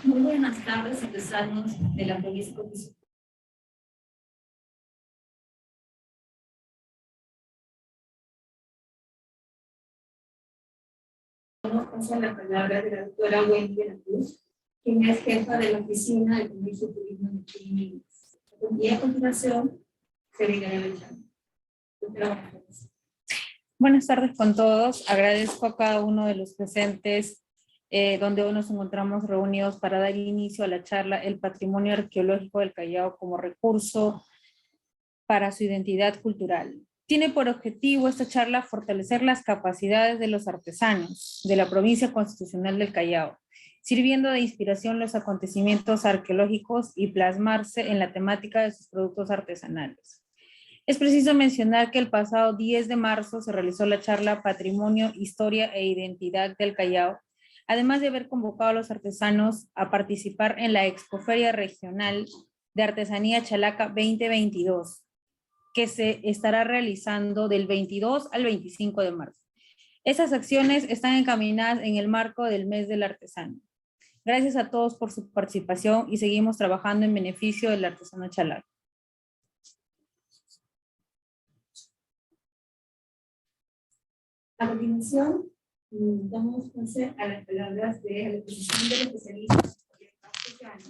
Muy buenas tardes, artesanos de la provincia de Vamos a pasar la palabra de la doctora Wendy de la Cruz, quien es jefa de la oficina del Comercio y Turismo de Chile. Y a continuación, se brindará el examen. Buenas tardes con todos. Agradezco a cada uno de los presentes donde hoy nos encontramos reunidos para dar inicio a la charla El patrimonio arqueológico del Callao como recurso para su identidad cultural. Tiene por objetivo esta charla fortalecer las capacidades de los artesanos de la provincia constitucional del Callao, sirviendo de inspiración los acontecimientos arqueológicos y plasmarse en la temática de sus productos artesanales. Es preciso mencionar que el pasado 10 de marzo se realizó la charla Patrimonio, Historia e Identidad del Callao, además de haber convocado a los artesanos a participar en la Expoferia Regional de Artesanía Chalaca 2022, que se estará realizando del 22 al 25 de marzo. Estas acciones están encaminadas en el marco del Mes del Artesano. Gracias a todos por su participación y seguimos trabajando en beneficio del artesano chalaco. A continuación, damos pase a las palabras de la exposición del especialista castellano,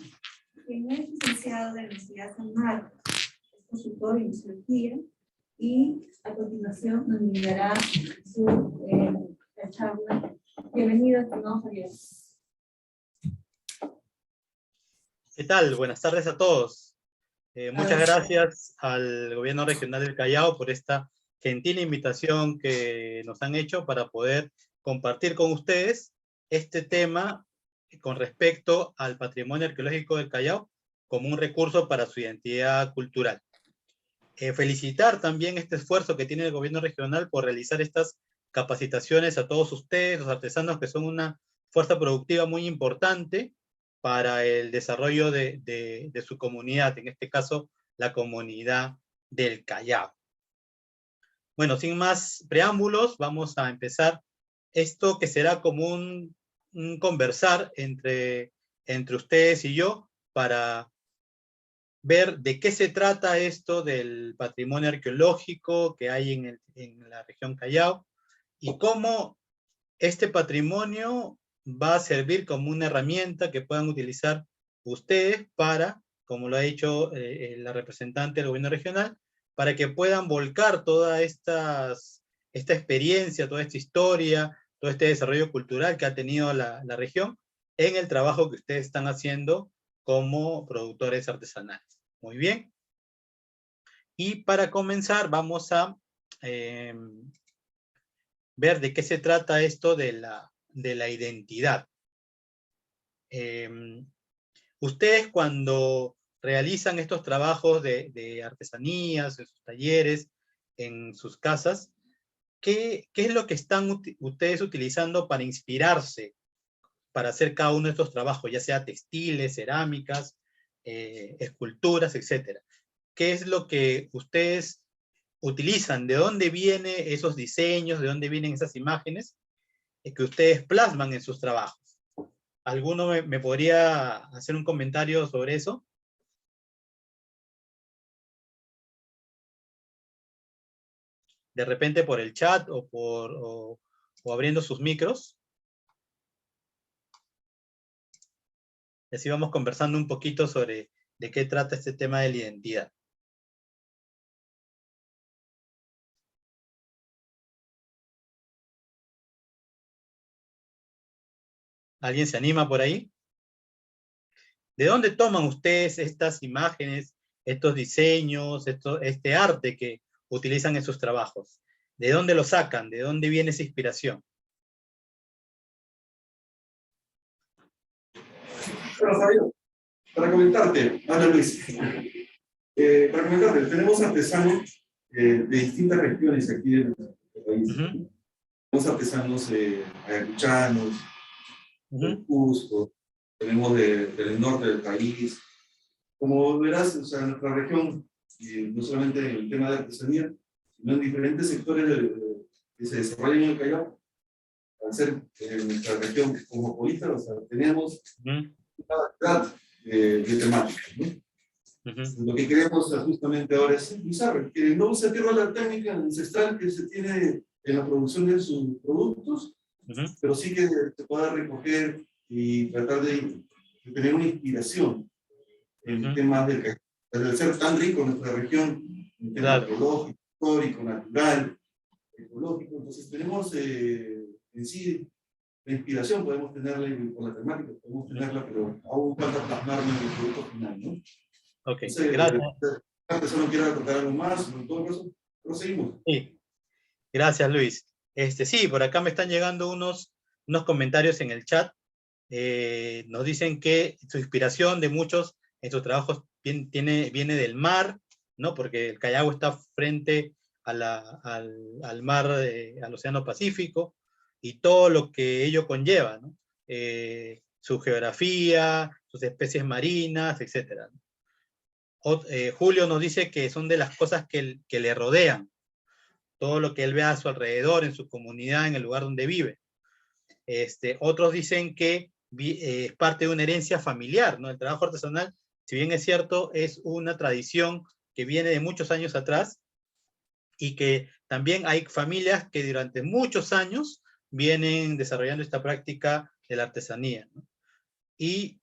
quien es licenciado de la Universidad San Marcos, es consultor en sociología, y a continuación nos brindará la charla. Bienvenido, estimado Javier. ¿Qué tal? Buenas tardes a todos. Muchas gracias al Gobierno Regional del Callao por esta gentil invitación que nos han hecho para poder compartir con ustedes este tema con respecto al patrimonio arqueológico del Callao como un recurso para su identidad cultural. Felicitar también este esfuerzo que tiene el Gobierno Regional por realizar estas capacitaciones a todos ustedes, los artesanos, que son una fuerza productiva muy importante para el desarrollo de su comunidad, en este caso la comunidad del Callao. Bueno, sin más preámbulos, vamos a empezar esto que será como un conversar entre ustedes y yo para ver de qué se trata esto del patrimonio arqueológico que hay en la región Callao y cómo este patrimonio va a servir como una herramienta que puedan utilizar ustedes para, como lo ha dicho la representante del gobierno regional, para que puedan volcar toda esta experiencia, toda esta historia, todo este desarrollo cultural que ha tenido la región en el trabajo que ustedes están haciendo como productores artesanales. Muy bien. Y para comenzar vamos a ver de qué se trata esto de la identidad. Ustedes cuando realizan estos trabajos de artesanías, en sus talleres, en sus casas, ¿qué es lo que están ustedes utilizando para inspirarse para hacer cada uno de estos trabajos, ya sea textiles, cerámicas, esculturas, etcétera? ¿Qué es lo que ustedes utilizan? ¿De dónde vienen esos diseños? ¿De dónde vienen esas imágenes que ustedes plasman en sus trabajos? ¿Alguno me podría hacer un comentario sobre eso? De repente por el chat o abriendo sus micros. Y así vamos conversando un poquito sobre de qué trata este tema de la identidad. ¿Alguien se anima por ahí? ¿De dónde toman ustedes estas imágenes, estos diseños, este arte que utilizan en sus trabajos? ¿De dónde lo sacan? ¿De dónde viene esa inspiración? Bueno, Javier, para comentarte, Ana Luis, para comentarte, tenemos artesanos de distintas regiones aquí de nuestro país. Tenemos artesanos ayacuchanos, del Cusco, tenemos del norte del país. Como verás, o sea, en nuestra región, no solamente en el tema de artesanía, sino en diferentes sectores que se desarrollan en el Callao, al ser nuestra región cosmopolita, o sea, tenemos variedad de temáticas, ¿no? Lo que queremos justamente ahora es usar, que no se pierda la técnica ancestral que se tiene en la producción de sus productos, pero sí que se pueda recoger y tratar de tener una inspiración en temas del ser tan rico en nuestra región, en temas arqueológico, histórico, natural, ecológico. Entonces tenemos en sí la inspiración, podemos tenerla por la temática, podemos tenerla, pero aún falta plasmarla en el producto final, ¿no? Ok, No sé, gracias. la persona quiera contar algo más, en todo caso, proseguimos. Sí, gracias, Luis. Sí, por acá me están llegando unos comentarios en el chat. Nos dicen que su inspiración de muchos en sus trabajos viene del mar, ¿no? Porque el Callao está frente al mar, al Océano Pacífico, y todo lo que ello conlleva, ¿no? Su geografía, sus especies marinas, etc. Julio nos dice que son de las cosas que le rodean, todo lo que él ve a su alrededor, en su comunidad, en el lugar donde vive. Otros dicen que es parte de una herencia familiar, ¿no? El trabajo artesanal, si bien es cierto, es una tradición que viene de muchos años atrás, y que también hay familias que durante muchos años vienen desarrollando esta práctica de la artesanía, ¿no? Y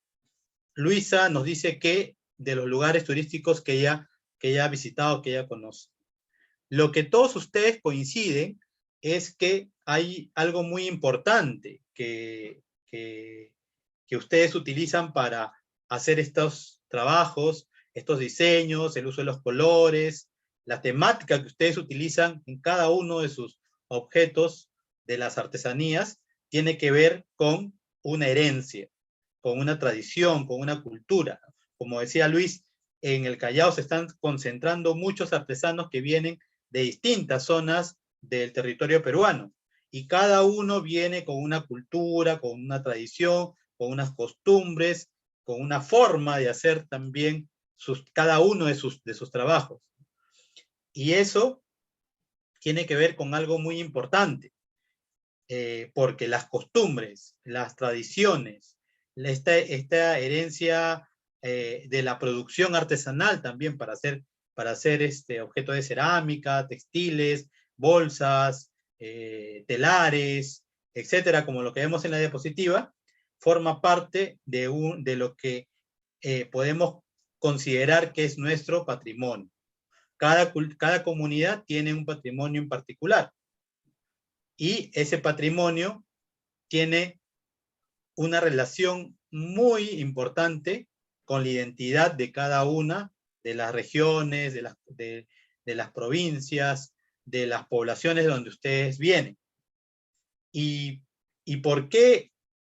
Luisa nos dice que de los lugares turísticos que ella ha visitado, que ella conoce. Lo que todos ustedes coinciden es que hay algo muy importante que ustedes utilizan para hacer estos trabajos, estos diseños, el uso de los colores, la temática que ustedes utilizan en cada uno de sus objetos de las artesanías, tiene que ver con una herencia, con una tradición, con una cultura. Como decía Luis, en el Callao se están concentrando muchos artesanos que vienen de distintas zonas del territorio peruano, y cada uno viene con una cultura, con una tradición, con unas costumbres, con una forma de hacer también cada uno de sus trabajos. Y eso tiene que ver con algo muy importante, porque las costumbres, las tradiciones, esta herencia de la producción artesanal también para hacer objetos de cerámica, textiles, bolsas, telares, etcétera, como lo que vemos en la diapositiva, forma parte de lo que podemos considerar que es nuestro patrimonio. Cada comunidad tiene un patrimonio en particular, y ese patrimonio tiene una relación muy importante con la identidad de cada una de las regiones, de las provincias, de las poblaciones donde ustedes vienen. ¿Y por qué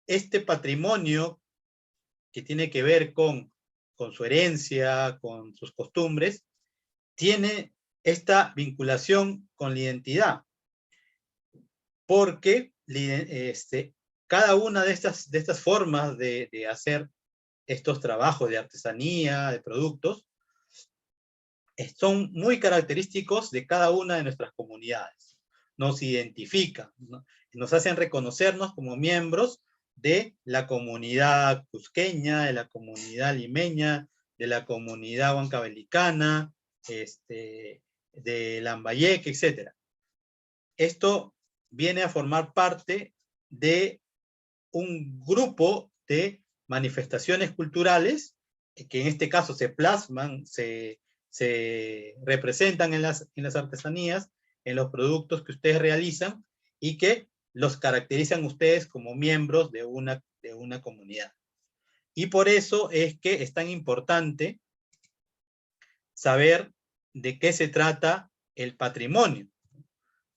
este patrimonio, que tiene que ver con su herencia, con sus costumbres, tiene esta vinculación con la identidad? Porque cada una de estas formas de hacer estos trabajos de artesanía, de productos, son muy característicos de cada una de nuestras comunidades. Nos identifican, ¿no? Nos hacen reconocernos como miembros de la comunidad cusqueña, de la comunidad limeña, de la comunidad huancabelicana, de Lambayeque, etc. Esto viene a formar parte de un grupo de manifestaciones culturales que en este caso se plasman, se representan en las artesanías, en los productos que ustedes realizan, y que los caracterizan ustedes como miembros de una comunidad. Y por eso es que es tan importante saber de qué se trata el patrimonio,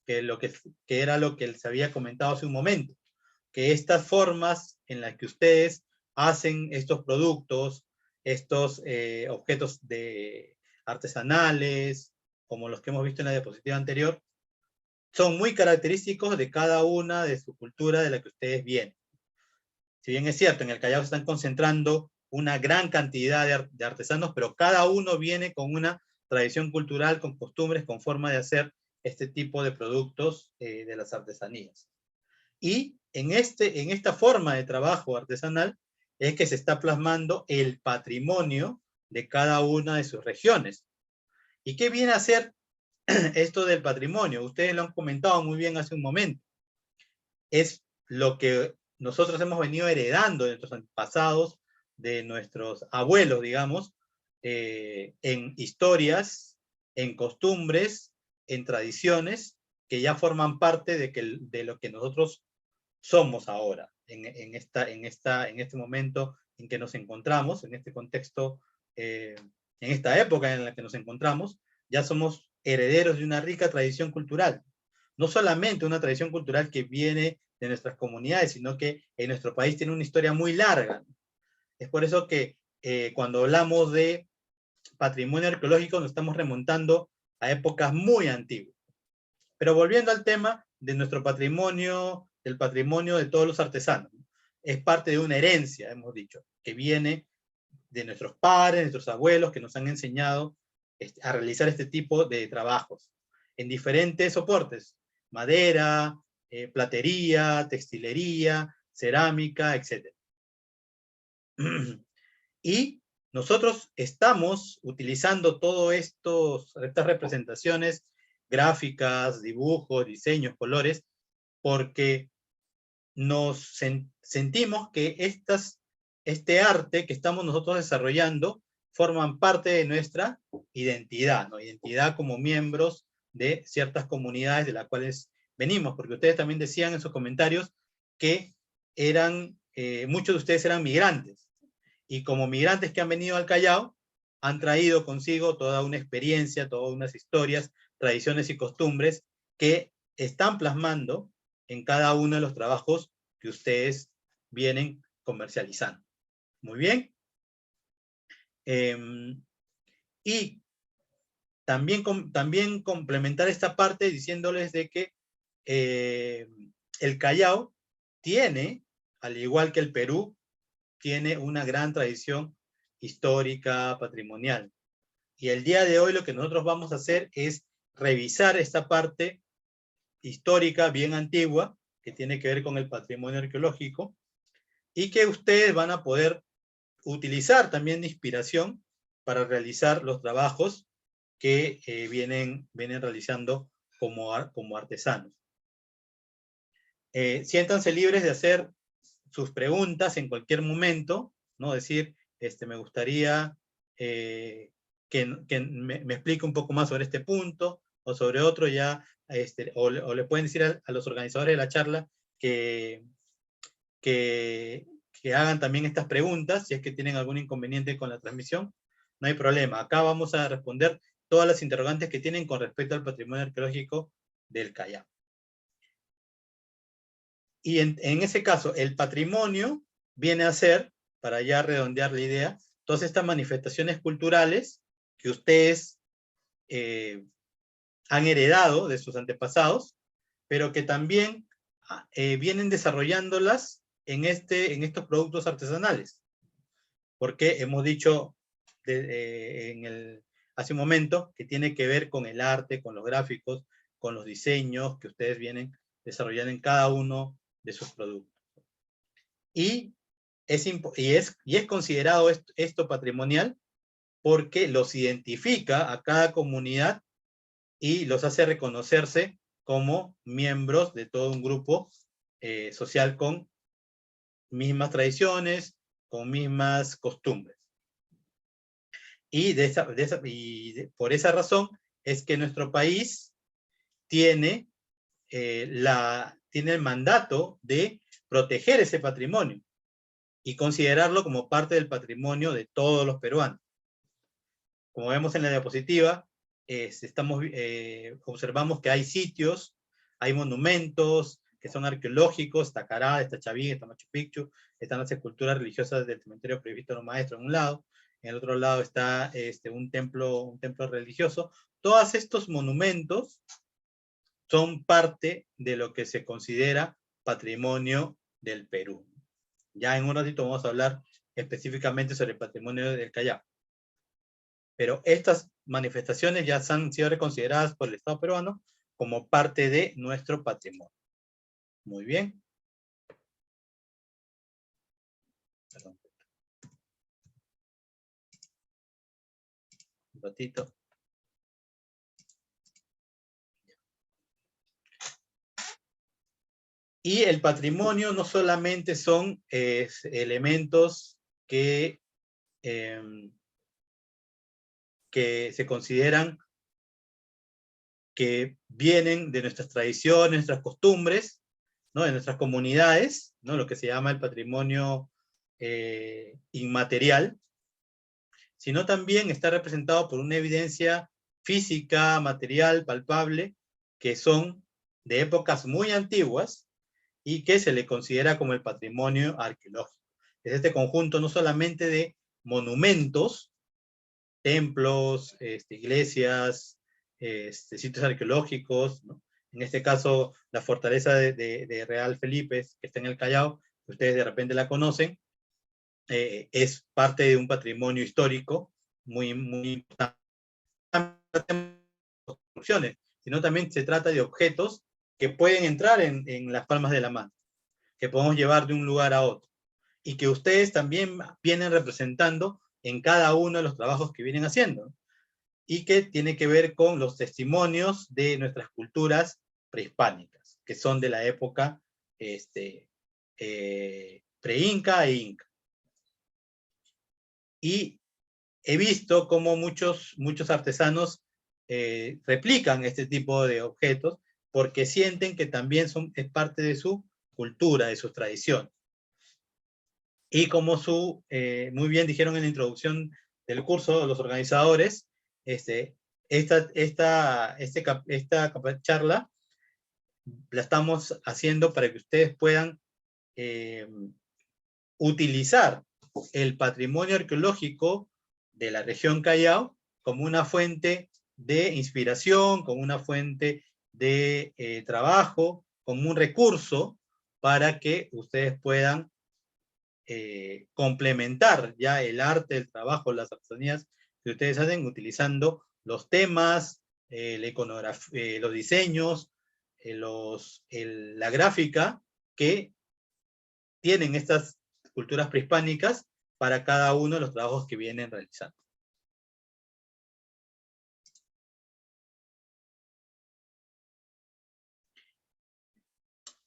que era lo que les había comentado hace un momento, que estas formas en las que ustedes hacen estos productos, estos objetos artesanales, como los que hemos visto en la diapositiva anterior, son muy característicos de cada una de su cultura de la que ustedes vienen. Si bien es cierto, en el Callao se están concentrando una gran cantidad de artesanos, pero cada uno viene con una tradición cultural, con costumbres, con forma de hacer este tipo de productos de las artesanías. Y en esta forma de trabajo artesanal es que se está plasmando el patrimonio de cada una de sus regiones. ¿Y qué viene a ser esto del patrimonio? Ustedes lo han comentado muy bien hace un momento. Es lo que nosotros hemos venido heredando de nuestros antepasados, de nuestros abuelos, digamos, en historias, en costumbres, en tradiciones, que ya forman parte de lo que nosotros somos ahora, en este momento en que nos encontramos, en este contexto, en esta época en la que nos encontramos, ya somos herederos de una rica tradición cultural. No solamente una tradición cultural que viene de nuestras comunidades, sino que en nuestro país tiene una historia muy larga. Es por eso que cuando hablamos de patrimonio arqueológico nos estamos remontando a épocas muy antiguas. Pero volviendo al tema de nuestro patrimonio, del patrimonio de todos los artesanos, es parte de una herencia, hemos dicho, que viene de nuestros padres, de nuestros abuelos, que nos han enseñado a realizar este tipo de trabajos en diferentes soportes: madera, platería, textilería, cerámica, etc. Y nosotros estamos utilizando todas estas representaciones gráficas, dibujos, diseños, colores, porque nos sentimos que este arte que estamos nosotros desarrollando forman parte de nuestra identidad, ¿no? Identidad como miembros de ciertas comunidades de las cuales venimos, porque ustedes también decían en sus comentarios que muchos de ustedes eran migrantes, y como migrantes que han venido al Callao, han traído consigo toda una experiencia, todas unas historias, tradiciones y costumbres que están plasmando en cada uno de los trabajos que ustedes vienen comercializando. Muy bien. Y también complementar esta parte diciéndoles de que el Callao tiene, al igual que el Perú, tiene una gran tradición histórica, patrimonial. Y el día de hoy lo que nosotros vamos a hacer es revisar esta parte histórica bien antigua, que tiene que ver con el patrimonio arqueológico, y que ustedes van a poder utilizar también de inspiración para realizar los trabajos que vienen realizando como artesanos. Siéntanse libres de hacer sus preguntas en cualquier momento, ¿no? Decir, me gustaría que me explique un poco más sobre este punto, o sobre otro ya, o le pueden decir a los organizadores de la charla que hagan también estas preguntas, si es que tienen algún inconveniente con la transmisión, no hay problema. Acá vamos a responder todas las interrogantes que tienen con respecto al patrimonio arqueológico del Callao. Y en ese caso, el patrimonio viene a ser, para ya redondear la idea, todas estas manifestaciones culturales que ustedes han heredado de sus antepasados, pero que también vienen desarrollándolas en estos productos artesanales. Porque hemos dicho hace un momento que tiene que ver con el arte, con los gráficos, con los diseños que ustedes vienen desarrollando en cada uno de sus productos. Y es considerado esto patrimonial porque los identifica a cada comunidad y los hace reconocerse como miembros de todo un grupo social con mismas tradiciones, con mismas costumbres. Y por esa razón es que nuestro país tiene el mandato de proteger ese patrimonio y considerarlo como parte del patrimonio de todos los peruanos. Como vemos en la diapositiva, observamos que hay sitios, hay monumentos que son arqueológicos: está Cará, está Chavín, está Machu Picchu, están las esculturas religiosas del cementerio Previsto los Maestros en un lado, en el otro lado está un templo religioso. Todos estos monumentos son parte de lo que se considera patrimonio del Perú. Ya en un ratito vamos a hablar específicamente sobre el patrimonio del Callao. Pero estas manifestaciones ya han sido reconsideradas por el Estado peruano como parte de nuestro patrimonio. Muy bien. Perdón. Un ratito. Y el patrimonio no solamente son elementos que se consideran que vienen de nuestras tradiciones, nuestras costumbres, ¿no? De nuestras comunidades, ¿no? Lo que se llama el patrimonio inmaterial, sino también está representado por una evidencia física, material, palpable, que son de épocas muy antiguas y que se le considera como el patrimonio arqueológico. Es este conjunto no solamente de monumentos, templos, iglesias, sitios arqueológicos, ¿no? En este caso, la fortaleza de Real Felipe, que está en el Callao, que ustedes de repente la conocen, es parte de un patrimonio histórico muy, muy importante, sino también se trata de objetos que pueden entrar en las palmas de la mano, que podemos llevar de un lugar a otro, y que ustedes también vienen representando en cada uno de los trabajos que vienen haciendo, y que tiene que ver con los testimonios de nuestras culturas prehispánicas, que son de la época pre-inca e inca. Y he visto cómo muchos artesanos replican este tipo de objetos porque sienten que también es parte de su cultura, de sus tradiciones. Y como muy bien dijeron en la introducción del curso los organizadores, esta charla la estamos haciendo para que ustedes puedan utilizar el patrimonio arqueológico de la región Callao como una fuente de inspiración, como una fuente de trabajo, como un recurso para que ustedes puedan complementar ya el arte, el trabajo, las artesanías que ustedes hacen utilizando los temas, la iconografía, los diseños, la gráfica que tienen estas culturas prehispánicas para cada uno de los trabajos que vienen realizando.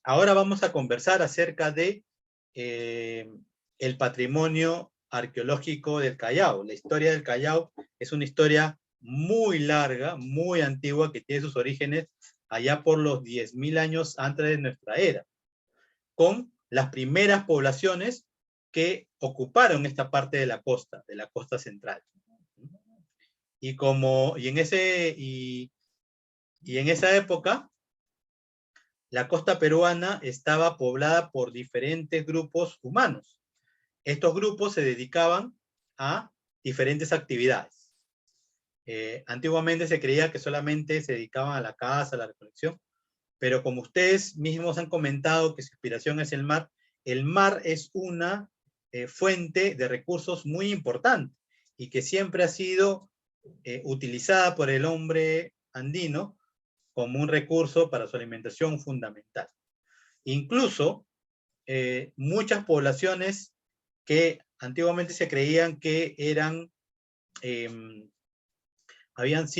Ahora vamos a conversar acerca de el patrimonio arqueológico del Callao. La historia del Callao es una historia muy larga, muy antigua, que tiene sus orígenes allá por los 10.000 años antes de nuestra era, con las primeras poblaciones que ocuparon esta parte de la costa central. Y en esa época, la costa peruana estaba poblada por diferentes grupos humanos. Estos grupos se dedicaban a diferentes actividades. Antiguamente se creía que solamente se dedicaban a la caza, a la recolección, pero como ustedes mismos han comentado que su inspiración es el mar es una fuente de recursos muy importante y que siempre ha sido utilizada por el hombre andino como un recurso para su alimentación fundamental. Incluso muchas poblaciones que antiguamente se creían que habían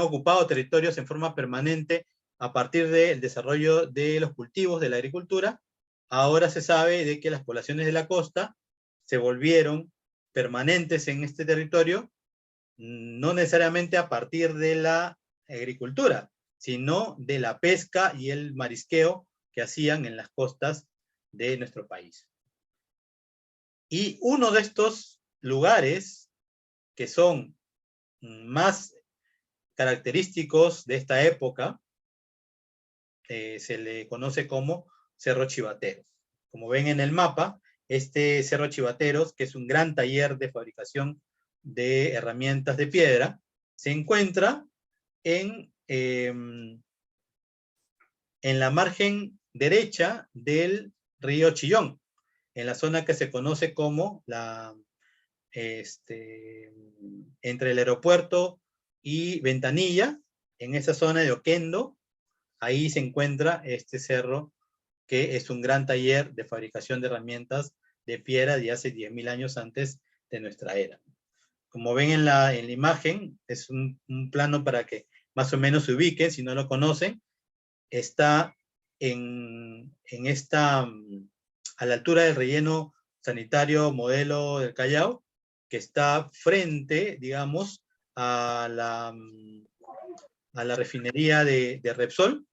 ocupado territorios en forma permanente a partir del desarrollo de los cultivos, de la agricultura. Ahora se sabe de que las poblaciones de la costa se volvieron permanentes en este territorio, no necesariamente a partir de la agricultura, sino de la pesca y el marisqueo que hacían en las costas de nuestro país. Y uno de estos lugares que son más característicos de esta época se le conoce como Cerro Chivateros. Como ven en el mapa, este Cerro Chivateros, que es un gran taller de fabricación de herramientas de piedra, se encuentra en la margen derecha del río Chillón, en la zona que se conoce como entre el aeropuerto y Ventanilla, en esa zona de Oquendo, ahí se encuentra este cerro, que es un gran taller de fabricación de herramientas de piedra de hace 10.000 años antes de nuestra era. como ven en la imagen, es un plano para que más o menos se ubiquen, si no lo conocen. Está a la altura del relleno sanitario modelo del Callao, que está frente, digamos, a la refinería de Repsol,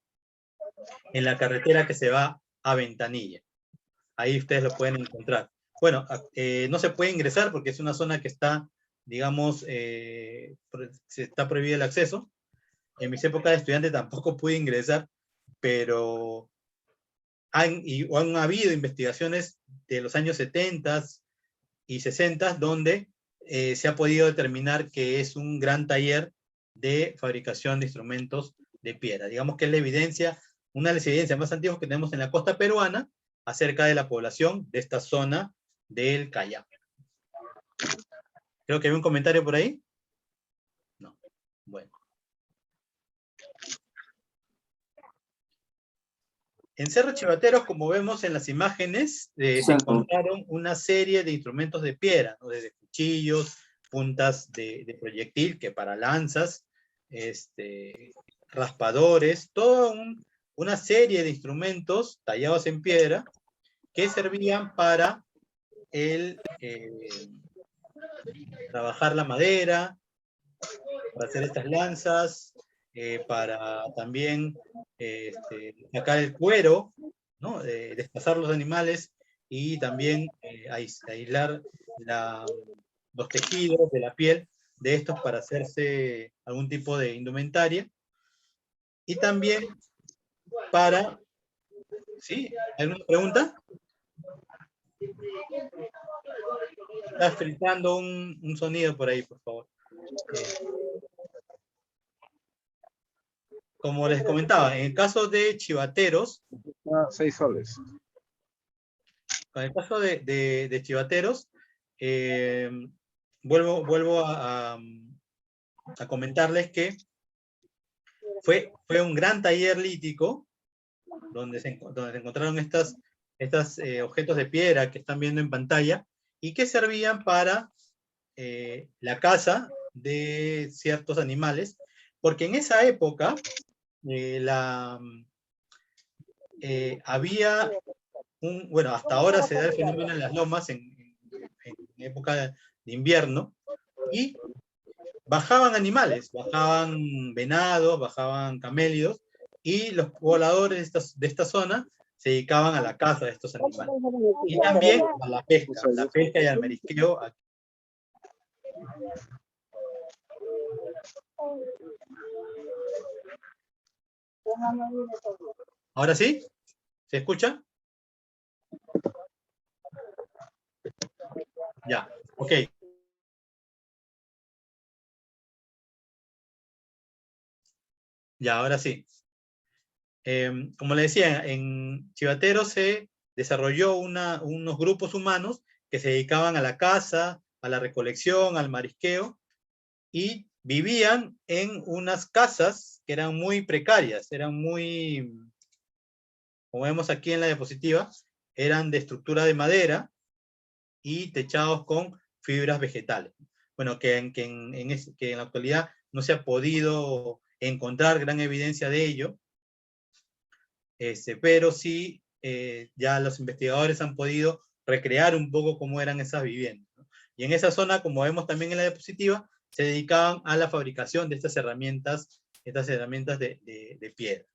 en la carretera que se va a Ventanilla. Ahí ustedes lo pueden encontrar. Bueno, no se puede ingresar porque es una zona que está, digamos, se está prohibido el acceso. En mis épocas de estudiante tampoco pude ingresar, pero han habido investigaciones de los años 70 y 60 donde se ha podido determinar que es un gran taller de fabricación de instrumentos de piedra. Digamos que es la evidencia, una de las evidencias más antiguas que tenemos en la costa peruana acerca de la población de esta zona del Callao. Creo que hay un comentario por ahí. No. Bueno. En Cerro Chivateros, como vemos en las imágenes, se encontraron una serie de instrumentos de piedra, ¿no? Desde cuchillos, puntas de proyectil, que para lanzas, raspadores, toda una serie de instrumentos tallados en piedra que servían para trabajar la madera, para hacer estas lanzas, para también sacar el cuero, ¿no? Despazar los animales y también aislar los tejidos de la piel de estos para hacerse algún tipo de indumentaria. Y también para... ¿Sí? ¿Alguna pregunta? Está filtrando un sonido por ahí, por favor. Como les comentaba, en el caso de Chivateros, 6 soles. en el caso de Chivateros, vuelvo a comentarles que fue un gran taller lítico donde se encontraron estos objetos de piedra que están viendo en pantalla y que servían para la caza de ciertos animales, porque en esa época había bueno, hasta ahora se da el fenómeno en las lomas en época de invierno, y bajaban animales, bajaban venados, bajaban camélidos, y los pobladores de esta zona se dedicaban a la caza de estos animales. Y también a la pesca y al marisqueo. ¿Ahora sí? ¿Se escucha? Ya, ok. Ya, ahora sí. Como le decía, en Chivateros se desarrolló unos grupos humanos que se dedicaban a la caza, a la recolección, al marisqueo, y vivían en unas casas que eran muy precarias, eran muy, como vemos aquí en la diapositiva, eran de estructura de madera y techados con fibras vegetales. Bueno, que en la actualidad no se ha podido encontrar gran evidencia de ello, pero sí ya los investigadores han podido recrear un poco cómo eran esas viviendas, ¿no? Y en esa zona, como vemos también en la diapositiva, se dedicaban a la fabricación de estas herramientas de piedra.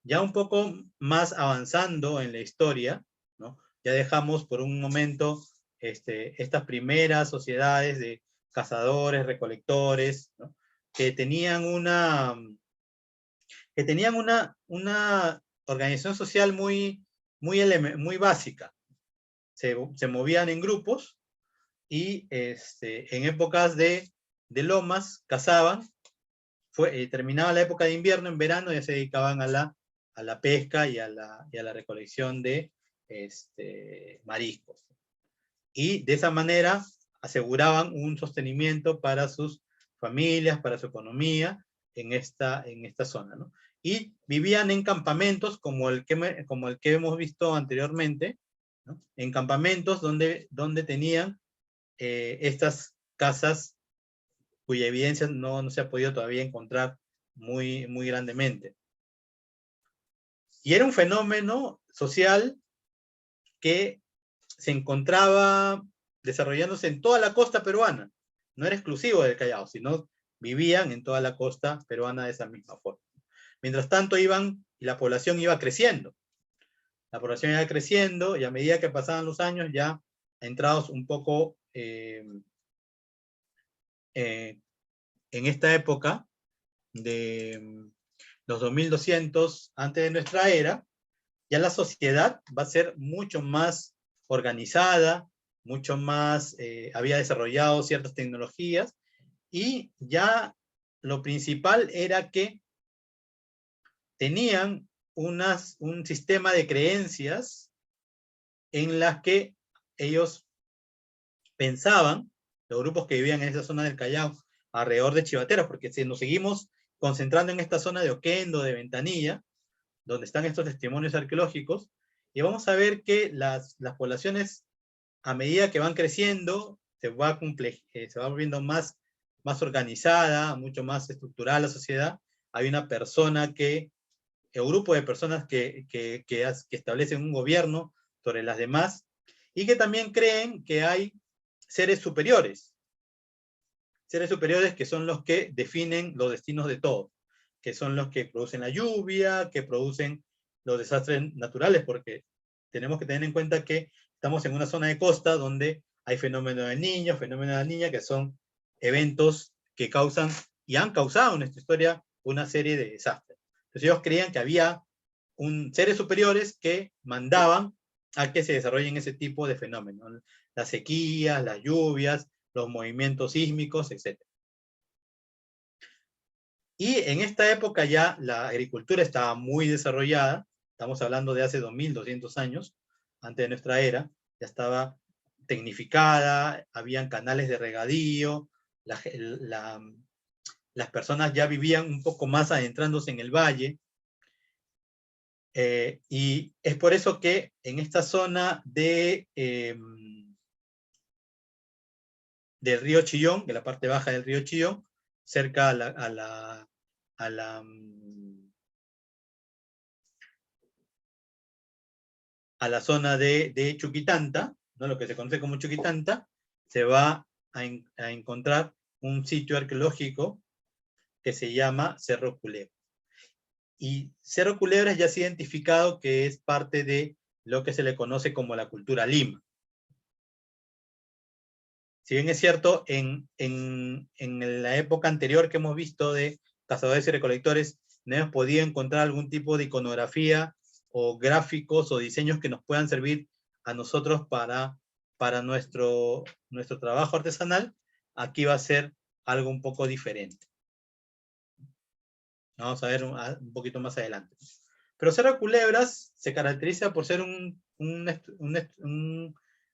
Ya un poco más avanzando en la historia, ¿no? Ya dejamos por un momento estas primeras sociedades de cazadores, recolectores, ¿no? que tenían una organización social muy básica. Se movían en grupos y en épocas de lomas cazaban. Terminaba la época de invierno, en verano ya se dedicaban a la pesca y a la recolección de mariscos. Y de esa manera aseguraban un sostenimiento para sus familias, para su economía en esta zona, ¿no? Y vivían en campamentos como el que hemos visto anteriormente, ¿no? En campamentos donde tenían estas casas cuya evidencia no se ha podido todavía encontrar muy grandemente. Y era un fenómeno social que se encontraba desarrollándose en toda la costa peruana. No era exclusivo del Callao, sino vivían en toda la costa peruana de esa misma forma. Mientras tanto y la población iba creciendo. La población iba creciendo y a medida que pasaban los años, ya entrados un poco en esta época de los 2200 antes de nuestra era, ya la sociedad va a ser mucho más organizada, mucho más, había desarrollado ciertas tecnologías, y ya lo principal era que tenían un sistema de creencias en las que ellos pensaban, los grupos que vivían en esa zona del Callao, alrededor de Chivateras, porque si nos seguimos concentrando en esta zona de Oquendo, de Ventanilla, donde están estos testimonios arqueológicos, y vamos a ver que las poblaciones, a medida que van creciendo, se va volviendo más organizada, mucho más estructurada la sociedad. Hay una persona o grupo de personas que establecen un gobierno sobre las demás, y que también creen que hay seres superiores que son los que definen los destinos de todos, que son los que producen la lluvia, que producen los desastres naturales, porque tenemos que tener en cuenta que estamos en una zona de costa donde hay fenómenos del niño, fenómenos de la niña, que son eventos que causan y han causado en nuestra historia una serie de desastres. Entonces ellos creían que había seres superiores que mandaban a que se desarrollen ese tipo de fenómenos, las sequías, las lluvias, los movimientos sísmicos, etc. Y en esta época ya la agricultura estaba muy desarrollada, estamos hablando de hace 2200 años, antes de nuestra era, ya estaba tecnificada, habían canales de regadío, las personas ya vivían un poco más adentrándose en el valle, y es por eso que en esta zona del río Chillón, de la parte baja del río Chillón, cerca a la zona de Chuquitanta, ¿no? Lo que se conoce como Chuquitanta, se va a encontrar un sitio arqueológico que se llama Cerro Culebra. Y Cerro Culebra ya se ha identificado que es parte de lo que se le conoce como la cultura Lima. Si bien es cierto, en la época anterior que hemos visto de cazadores y recolectores, no hemos podido encontrar algún tipo de iconografía o gráficos o diseños que nos puedan servir a nosotros para nuestro trabajo artesanal. Aquí va a ser algo un poco diferente. Vamos a ver un poquito más adelante. Pero Cerro Culebras se caracteriza por ser un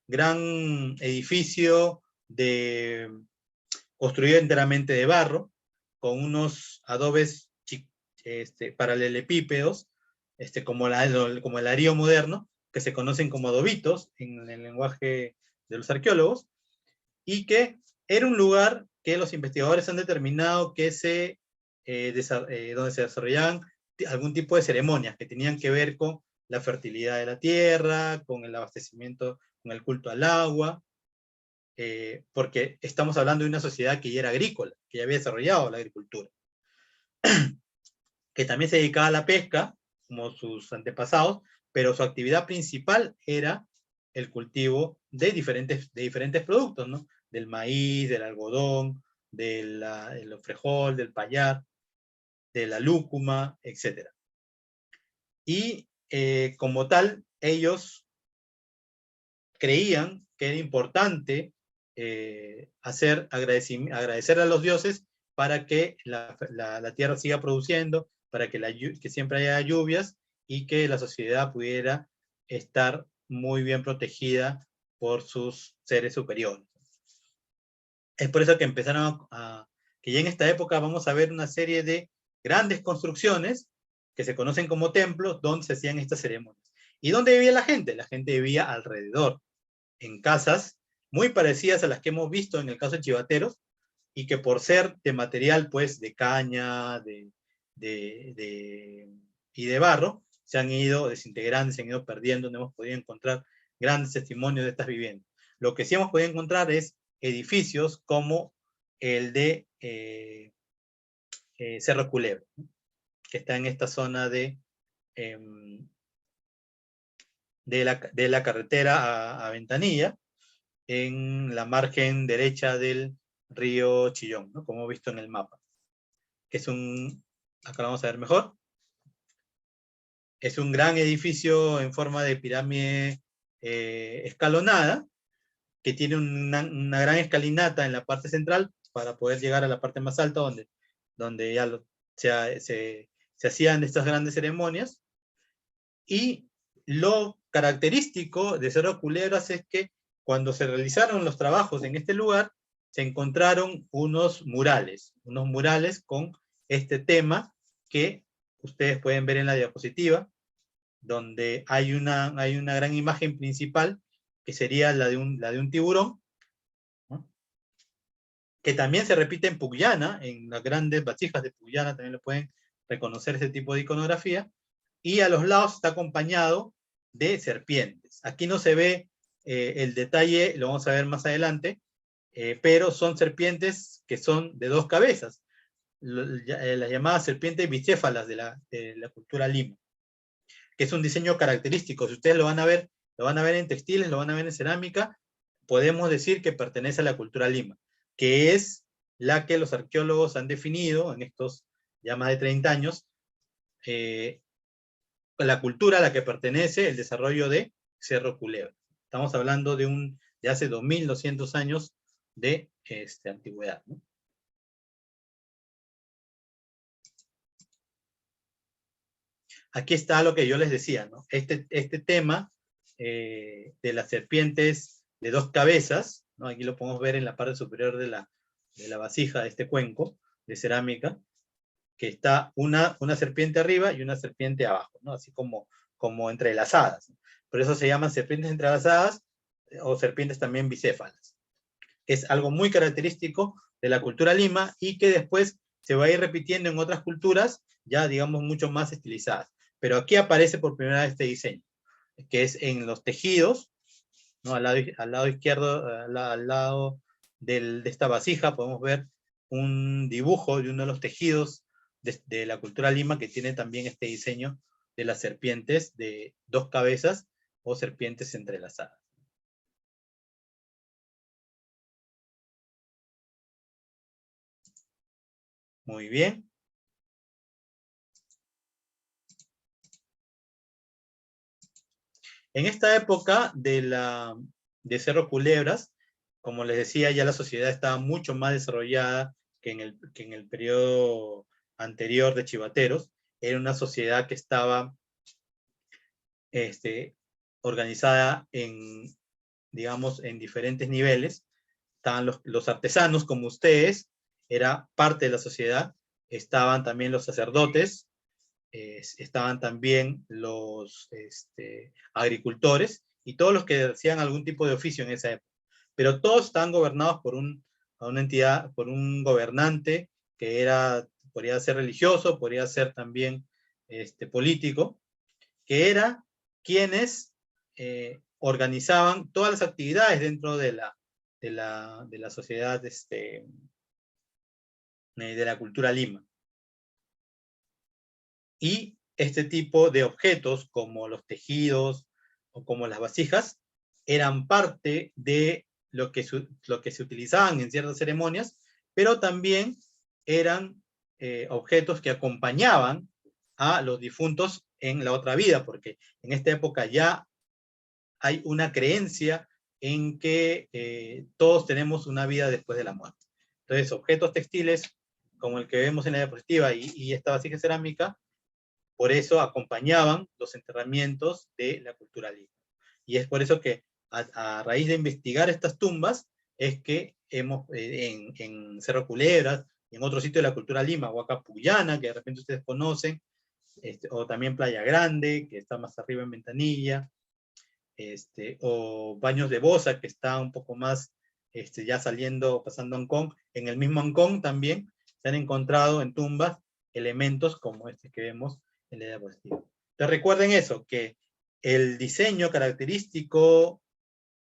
gran edificio construido enteramente de barro, con unos adobes paralelepípedos, como el arío moderno, que se conocen como adobitos en el lenguaje de los arqueólogos, y que era un lugar que los investigadores han determinado que donde se desarrollaban algún tipo de ceremonias que tenían que ver con la fertilidad de la tierra, con el abastecimiento, con el culto al agua, porque estamos hablando de una sociedad que ya era agrícola, que ya había desarrollado la agricultura, que también se dedicaba a la pesca, como sus antepasados, pero su actividad principal era el cultivo de diferentes productos, ¿no? Del maíz, del algodón, del frijol, del payar, de la lúcuma, etc. Y como tal, ellos creían que era importante agradecer a los dioses para que la tierra siga produciendo, para que siempre haya lluvias y que la sociedad pudiera estar muy bien protegida por sus seres superiores. Es por eso que que ya en esta época vamos a ver una serie de grandes construcciones que se conocen como templos, donde se hacían estas ceremonias. ¿Y dónde vivía la gente? La gente vivía alrededor, en casas muy parecidas a las que hemos visto en el caso de Chivateros, y que por ser de material, pues, de caña, y de barro, se han ido desintegrando, se han ido perdiendo, no hemos podido encontrar grandes testimonios de estas viviendas. Lo que sí hemos podido encontrar es edificios como el de Cerro Culebro, ¿no? Que está en esta zona de la carretera a Ventanilla, en la margen derecha del río Chillón, ¿no? Como he visto en el mapa. Que es acá lo vamos a ver mejor. Es un gran edificio en forma de pirámide escalonada, que tiene una gran escalinata en la parte central para poder llegar a la parte más alta donde ya se hacían estas grandes ceremonias. Y lo característico de Cerro Culebras es que cuando se realizaron los trabajos en este lugar, se encontraron unos murales con este tema que ustedes pueden ver en la diapositiva, donde hay una gran imagen principal, que sería la de un tiburón, ¿no? Que también se repite en Pucllana, en las grandes vasijas de Pucllana también lo pueden reconocer ese tipo de iconografía, y a los lados está acompañado de serpientes. Aquí no se ve el detalle, lo vamos a ver más adelante, pero son serpientes que son de 2 cabezas, las llamadas serpientes bicéfalas de la cultura Lima, que es un diseño característico. Si ustedes lo van a ver en textiles, lo van a ver en cerámica, podemos decir que pertenece a la cultura Lima, que es la que los arqueólogos han definido en estos ya más de 30 años, la cultura a la que pertenece el desarrollo de Cerro Culebra. Estamos hablando de hace 2200 años de antigüedad, ¿no? Aquí está lo que yo les decía, ¿no? Este tema de las serpientes de 2 cabezas, ¿no? Aquí lo podemos ver en la parte superior de la vasija de este cuenco de cerámica, que está una serpiente arriba y una serpiente abajo, ¿no? Así como entrelazadas. Por eso se llaman serpientes entrelazadas o serpientes también bicéfalas. Es algo muy característico de la cultura Lima y que después se va a ir repitiendo en otras culturas, ya digamos mucho más estilizadas. Pero aquí aparece por primera vez este diseño, que es en los tejidos, ¿no? Al lado izquierdo, al lado de esta vasija, podemos ver un dibujo de uno de los tejidos de la cultura Lima, que tiene también este diseño de las serpientes de 2 cabezas o serpientes entrelazadas. Muy bien. En esta época de Cerro Culebras, como les decía, ya la sociedad estaba mucho más desarrollada que en el periodo anterior de Chivateros. Era una sociedad que estaba organizada digamos, en diferentes niveles. Estaban los artesanos, como ustedes, era parte de la sociedad. Estaban también los sacerdotes, estaban también los agricultores y todos los que hacían algún tipo de oficio en esa época. Pero todos estaban gobernados por una entidad, por un gobernante que podría ser religioso, podría ser también político, que era quienes organizaban todas las actividades dentro de la sociedad de la cultura Lima. Y este tipo de objetos, como los tejidos o como las vasijas, eran parte de lo que se utilizaban en ciertas ceremonias, pero también eran objetos que acompañaban a los difuntos en la otra vida, porque en esta época ya hay una creencia en que todos tenemos una vida después de la muerte. Entonces, objetos textiles, como el que vemos en la diapositiva y esta vasija cerámica, por eso acompañaban los enterramientos de la cultura Lima. Y es por eso que a raíz de investigar estas tumbas, es que en Cerro Culebras en otro sitio de la cultura Lima, Huacapuyana, que de repente ustedes conocen, o también Playa Grande, que está más arriba en Ventanilla, o Baños de Bosa, que está un poco más ya saliendo, pasando a Ancón. En el mismo Ancón también se han encontrado en tumbas elementos como este que vemos en la diapositiva. Entonces recuerden eso, que el diseño característico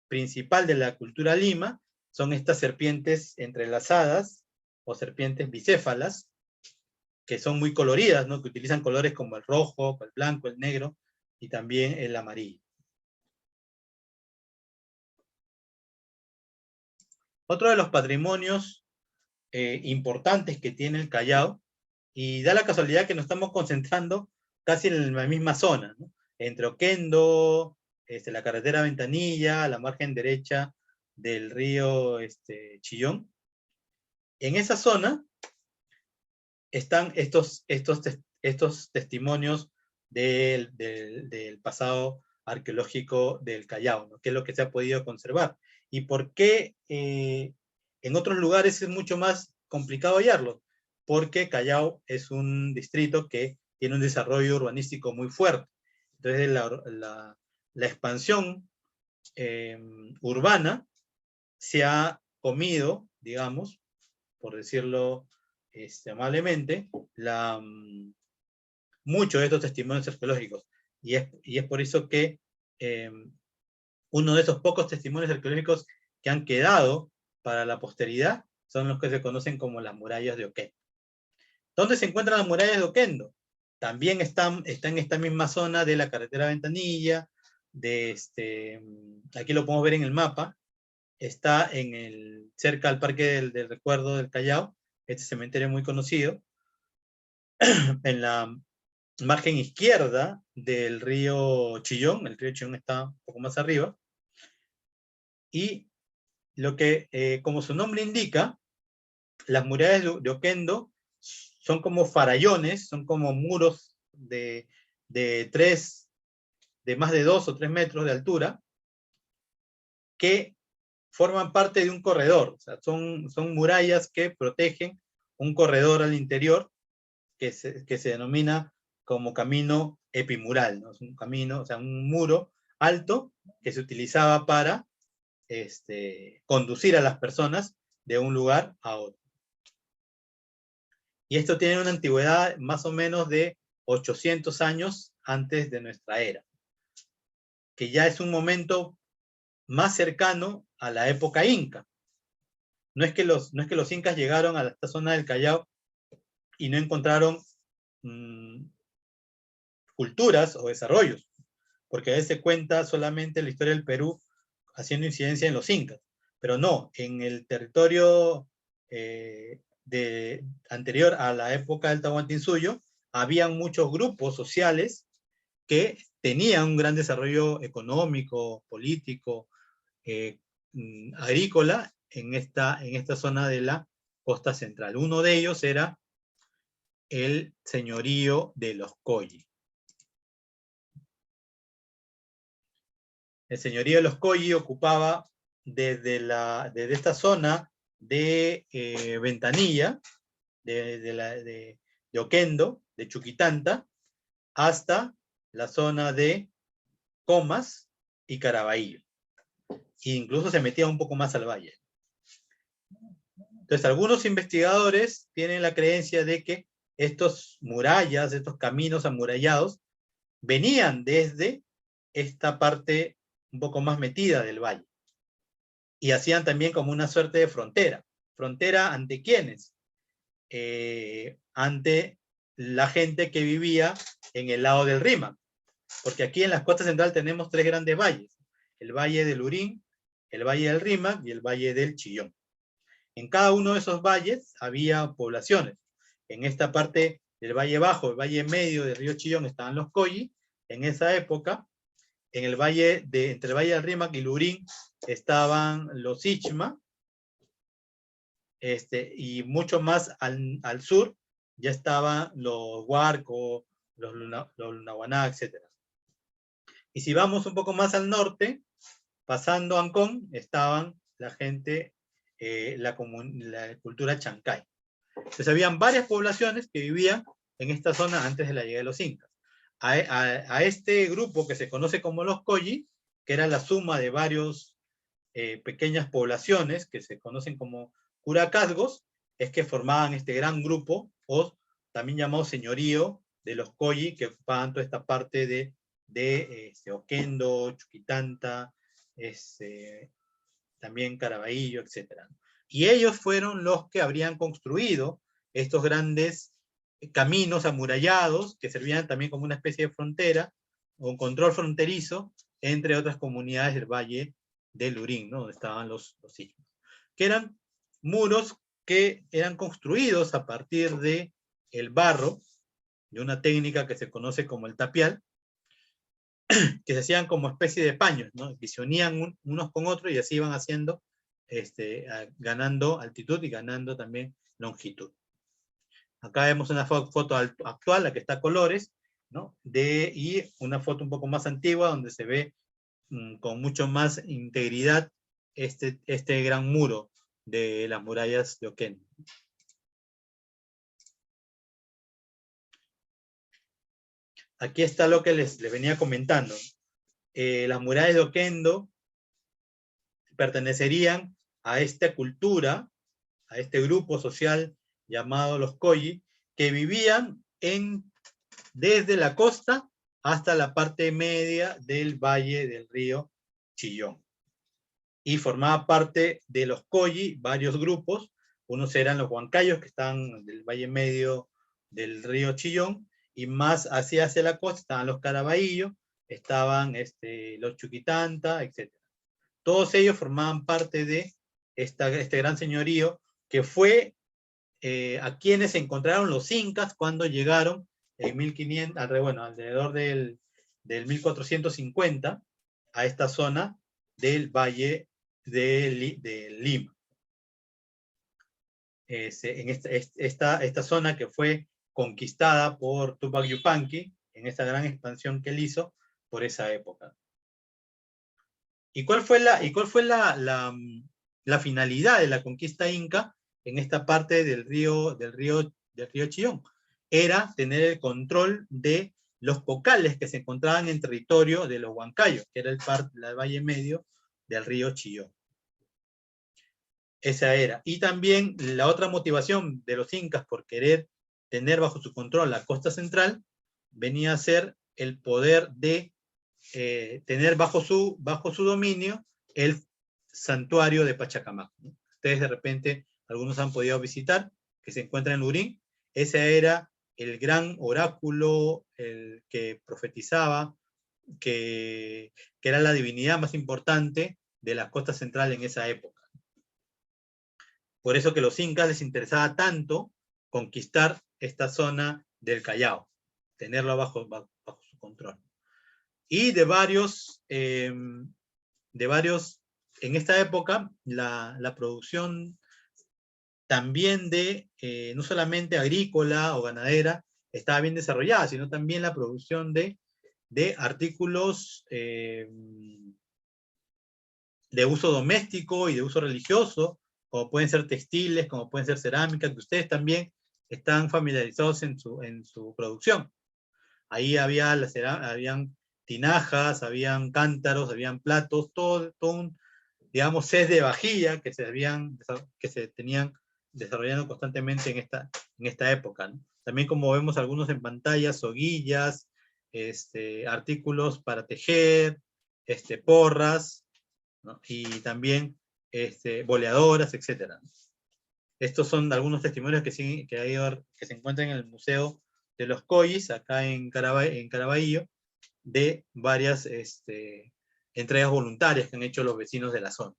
principal de la cultura Lima son estas serpientes entrelazadas o serpientes bicéfalas, que son muy coloridas, ¿no? Que utilizan colores como el rojo, el blanco, el negro y también el amarillo. Otro de los patrimonios importantes que tiene el Callao, y da la casualidad que nos estamos concentrando casi en la misma zona, ¿no? Entre Oquendo, la carretera Ventanilla, la margen derecha del río Chillón. En esa zona están estos testimonios del pasado arqueológico del Callao, ¿no? Que es lo que se ha podido conservar. ¿Y por qué en otros lugares es mucho más complicado hallarlo? Porque Callao es un distrito que tiene un desarrollo urbanístico muy fuerte. Entonces la expansión urbana se ha comido, digamos, por decirlo amablemente, muchos de estos testimonios arqueológicos. Y es por eso que uno de esos pocos testimonios arqueológicos que han quedado para la posteridad son los que se conocen como las murallas de Oquendo. ¿Dónde se encuentran las murallas de Oquendo? También están en esta misma zona de la carretera Ventanilla, aquí lo podemos ver en el mapa, está cerca al Parque del Recuerdo del Callao, este cementerio muy conocido, en la margen izquierda del río Chillón. El río Chillón está un poco más arriba, y lo que, como su nombre indica, las murallas de Oquendo son como farallones, son como muros de más de 2 o 3 metros de altura, que forman parte de un corredor. O sea, son murallas que protegen un corredor al interior que se denomina como camino epimural, ¿no? Es un camino, o sea, un muro alto que se utilizaba para conducir a las personas de un lugar a otro. Y esto tiene una antigüedad más o menos de 800 años antes de nuestra era, que ya es un momento más cercano a la época inca. No es que los incas llegaron a esta zona del Callao y no encontraron culturas o desarrollos, porque a veces se cuenta solamente la historia del Perú haciendo incidencia en los incas, pero no, en el territorio anterior a la época del Tahuantinsuyo, habían muchos grupos sociales que tenían un gran desarrollo económico, político, agrícola en esta zona de la costa central. Uno de ellos era el señorío de los Colli. El señorío de los Colli ocupaba desde esta zona de Ventanilla, de Oquendo, de Chuquitanta, hasta la zona de Comas y Caraballo. E incluso se metía un poco más al valle. Entonces, algunos investigadores tienen la creencia de que estos murallas, estos caminos amurallados, venían desde esta parte un poco más metida del valle. Y hacían también como una suerte de frontera. ¿Frontera ante quiénes? Ante la gente que vivía en el lado del Rímac. Porque aquí en la costa central tenemos 3 grandes valles. El Valle del Urín, el Valle del Rímac y el Valle del Chillón. En cada uno de esos valles había poblaciones. En esta parte del Valle Bajo, el Valle Medio del río Chillón estaban los Colli. En esa época, en el valle entre el Valle del Rímac y Lurín estaban los Ichma, y mucho más al sur ya estaban los Huarco, los Lunahuaná, etc. Y si vamos un poco más al norte, pasando Ancón, estaban la gente, la cultura Chancay. Entonces habían varias poblaciones que vivían en esta zona antes de la llegada de los incas. A este grupo que se conoce como los Colli, que era la suma de varios pequeñas poblaciones que se conocen como curacazgos, es que formaban este gran grupo, o también llamado señorío de los Colli, que ocupaban toda esta parte de Oquendo, Chuquitanta, también Caraballo, etc. Y ellos fueron los que habrían construido estos grandes caminos amurallados que servían también como una especie de frontera o un control fronterizo entre otras comunidades del Valle del Lurín, ¿no? Donde estaban los ismos, que eran muros que eran construidos a partir de el barro, de una técnica que se conoce como el tapial, que se hacían como especie de paños, ¿no? Que se unían unos con otros y así iban haciendo, ganando altitud y ganando también longitud. Acá vemos una foto actual, la que está a colores, ¿no? Y una foto un poco más antigua donde se ve con mucho más integridad este gran muro de las murallas de Oquendo. Aquí está lo que les venía comentando. Las murallas de Oquendo pertenecerían a esta cultura, a este grupo social llamado los Colli, que vivían desde la costa hasta la parte media del valle del río Chillón. Y formaba parte de los Colli varios grupos. Unos eran los Huancayos, que están del valle medio del río Chillón, y más hacia la costa estaban los Caraballo, estaban los Chuquitanta, etc. Todos ellos formaban parte de este gran señorío que fue a quienes se encontraron los incas cuando llegaron en 1500, alrededor del 1450 a esta zona del valle de Lima. En esta zona que fue conquistada por Tupac Yupanqui en esta gran expansión que él hizo por esa época. ¿Y cuál fue la finalidad de la conquista inca en esta parte del río Chillón? Era tener el control de los cocales que se encontraban en territorio de los Huancayos, que era el valle medio del río Chillón. Esa era. Y también la otra motivación de los incas por querer tener bajo su control la costa central venía a ser el poder de tener bajo su dominio el santuario de Pachacamac, ¿no? Ustedes de repente, algunos han podido visitar, que se encuentra en Lurín. Ese era el gran oráculo, el que profetizaba, que era la divinidad más importante de la costa central en esa época. Por eso que a los incas les interesaba tanto conquistar esta zona del Callao, tenerlo bajo su control. Y en esta época, la producción también no solamente agrícola o ganadera, estaba bien desarrollada, sino también la producción de artículos de uso doméstico y de uso religioso, como pueden ser textiles, como pueden ser cerámica, que ustedes también están familiarizados en su producción. Ahí habían tinajas, habían cántaros, habían platos, todo un, digamos, set de vajilla que se tenían desarrollando constantemente en esta época, ¿no? También, como vemos algunos en pantalla, soguillas, artículos para tejer, porras, ¿no? Y también boleadoras, etc. Estos son algunos testimonios que se encuentran en el Museo de los Collis, acá en Caraballo, de varias entregas voluntarias que han hecho los vecinos de la zona.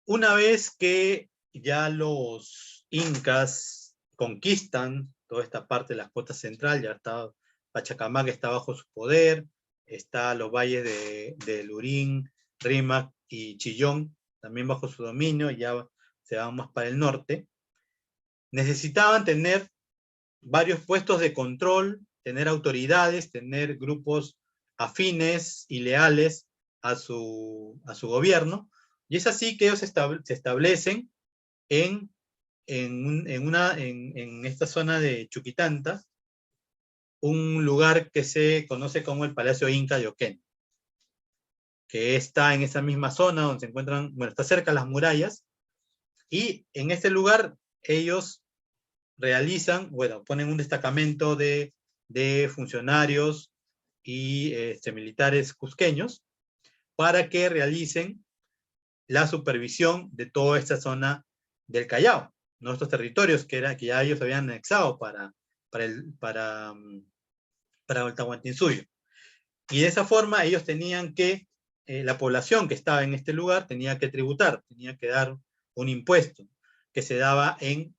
Una vez que ya los incas conquistan toda esta parte de la costa central, ya está Pachacamac, está bajo su poder, está los valles de Lurín, Rímac y Chillón, también bajo su dominio, ya se van más para el norte. Necesitaban tener varios puestos de control, tener autoridades, tener grupos afines y leales a su gobierno, y es así que ellos se establecen en esta zona de Chuquitanta, un lugar que se conoce como el Palacio Inca de Oquén, que está en esa misma zona donde se encuentran, bueno, está cerca de las murallas, y en este lugar ellos realizan, bueno, ponen un destacamento de funcionarios y militares cusqueños para que realicen la supervisión de toda esta zona del Callao, nuestros territorios que ya ellos habían anexado para el Tahuantinsuyo. Y de esa forma ellos tenían que, la población que estaba en este lugar tenía que tributar, tenía que dar un impuesto que se daba en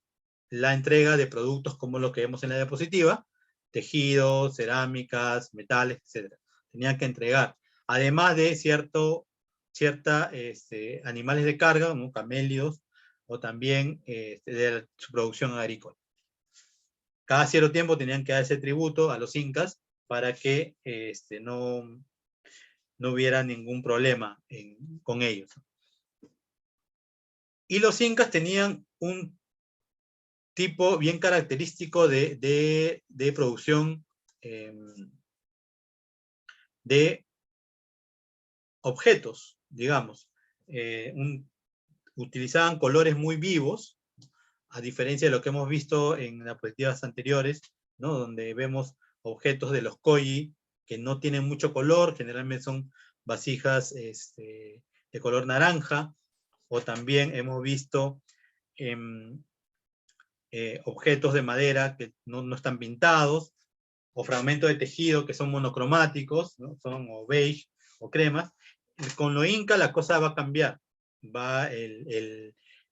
la entrega de productos como lo que vemos en la diapositiva, tejidos, cerámicas, metales, etc. Tenían que entregar, además de animales de carga, como camellos, o también de su producción agrícola. Cada cierto tiempo tenían que dar ese tributo a los incas para que no hubiera ningún problema con ellos. Y los incas tenían un tipo bien característico de producción de objetos, digamos. Utilizaban colores muy vivos, a diferencia de lo que hemos visto en las diapositivas anteriores, ¿no? Donde vemos objetos de los koyi que no tienen mucho color, generalmente son vasijas de color naranja, o también hemos visto objetos de madera que no están pintados, o fragmentos de tejido que son monocromáticos, ¿no? Son o beige o cremas. Con lo inca la cosa va a cambiar.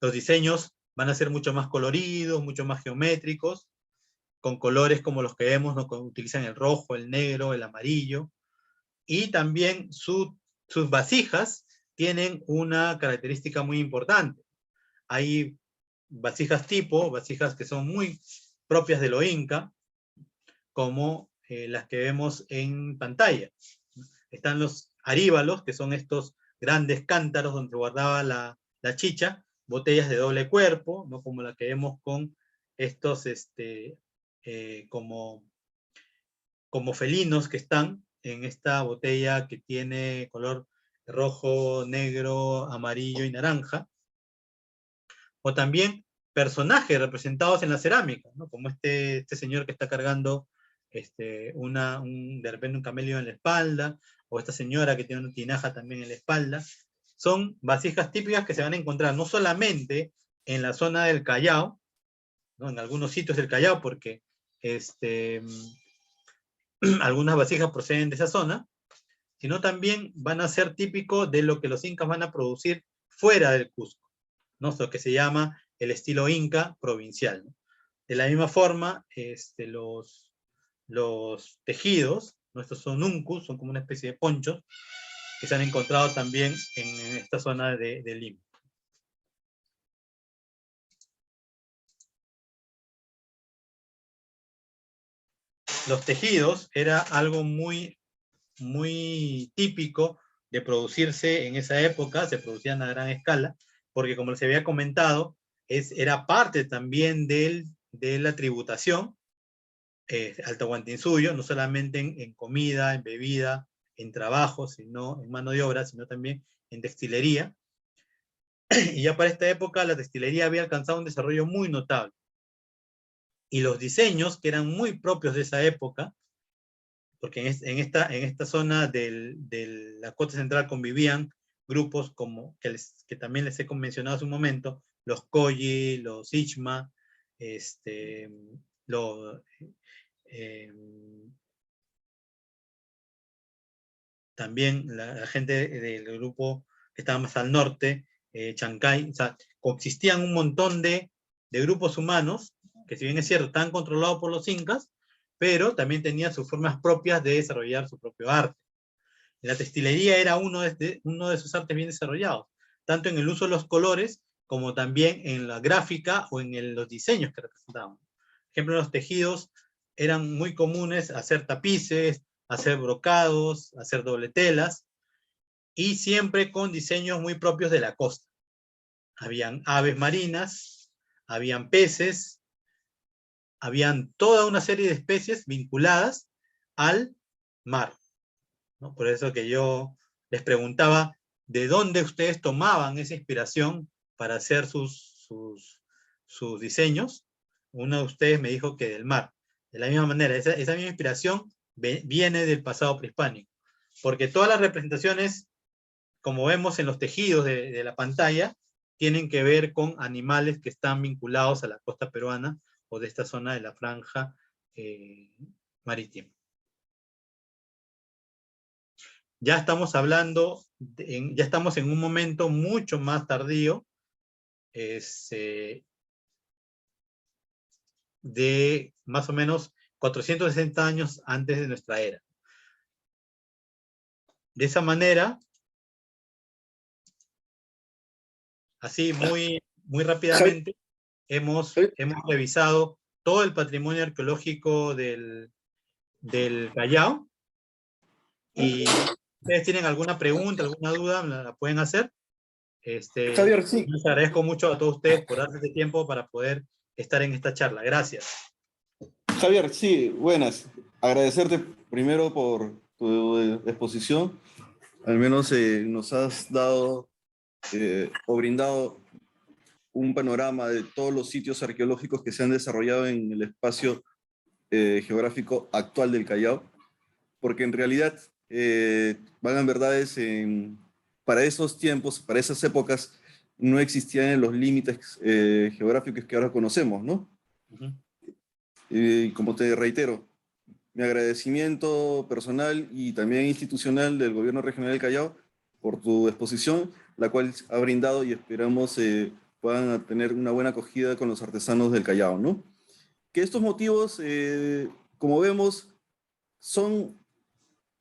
Los diseños van a ser mucho más coloridos, mucho más geométricos, con colores como los que vemos, ¿no? Utilizan el rojo, el negro, el amarillo, y también sus vasijas tienen una característica muy importante. Hay vasijas tipo, vasijas que son muy propias de lo inca, como las que vemos en pantalla. Están los aríbalos, que son estos grandes cántaros donde guardaba la chicha, botellas de doble cuerpo, ¿no? Como la que vemos con estos como felinos que están en esta botella que tiene color rojo, negro, amarillo y naranja. O también personajes representados en la cerámica, ¿no? Como este señor que está cargando de repente un camello en la espalda, o esta señora que tiene una tinaja también en la espalda. Son vasijas típicas que se van a encontrar no solamente en la zona del Callao, ¿no? En algunos sitios del Callao, porque algunas vasijas proceden de esa zona, sino también van a ser típicos de lo que los incas van a producir fuera del Cusco, ¿no? Lo que se llama el estilo inca provincial, ¿no? De la misma forma, los tejidos, ¿no? Estos son uncus, son como una especie de ponchos, que se han encontrado también en esta zona de Lima. Los tejidos era algo muy, muy típico de producirse en esa época, se producían a gran escala, porque como les había comentado, era parte también de la tributación al Tahuantinsuyo, no solamente en comida, en bebida, en trabajo, sino en mano de obra, sino también en textilería. Y ya para esta época la textilería había alcanzado un desarrollo muy notable. Y los diseños, que eran muy propios de esa época, porque en esta zona de la costa central convivían grupos como que también les he mencionado hace un momento, los Koyi, los Ichma, también la gente del grupo que estaba más al norte, Chancay. O sea, coexistían un montón de grupos humanos, que si bien es cierto, estaban controlados por los incas, pero también tenían sus formas propias de desarrollar su propio arte. La textilería era uno de esos artes bien desarrollados, tanto en el uso de los colores, como también en la gráfica o en los diseños que representaban. Por ejemplo, los tejidos eran muy comunes hacer tapices, hacer brocados, hacer doble telas, y siempre con diseños muy propios de la costa. Habían aves marinas, habían peces, habían toda una serie de especies vinculadas al mar, ¿no? Por eso que yo les preguntaba de dónde ustedes tomaban esa inspiración para hacer sus diseños. Uno de ustedes me dijo que del mar. De la misma manera, esa misma inspiración viene del pasado prehispánico, porque todas las representaciones, como vemos en los tejidos de la pantalla, tienen que ver con animales que están vinculados a la costa peruana o de esta zona de la franja marítima. Ya estamos hablando, ya estamos en un momento mucho más tardío, de más o menos 460 años antes de nuestra era. De esa manera, así muy rápidamente, hemos revisado todo el patrimonio arqueológico del Callao, y ustedes tienen alguna pregunta, alguna duda, la pueden hacer. Javier, sí. Les agradezco mucho a todos ustedes por darse este tiempo para poder estar en esta charla. Gracias. Javier, sí, buenas. Agradecerte primero por tu exposición. Al menos nos has dado o brindado un panorama de todos los sitios arqueológicos que se han desarrollado en el espacio geográfico actual del Callao, porque en realidad, valgan verdades, para esos tiempos, para esas épocas, no existían los límites geográficos que ahora conocemos, ¿no? Y como te reitero, mi agradecimiento personal y también institucional del Gobierno Regional del Callao por tu exposición, la cual ha brindado y esperamos puedan tener una buena acogida con los artesanos del Callao, ¿no? Que estos motivos, como vemos, son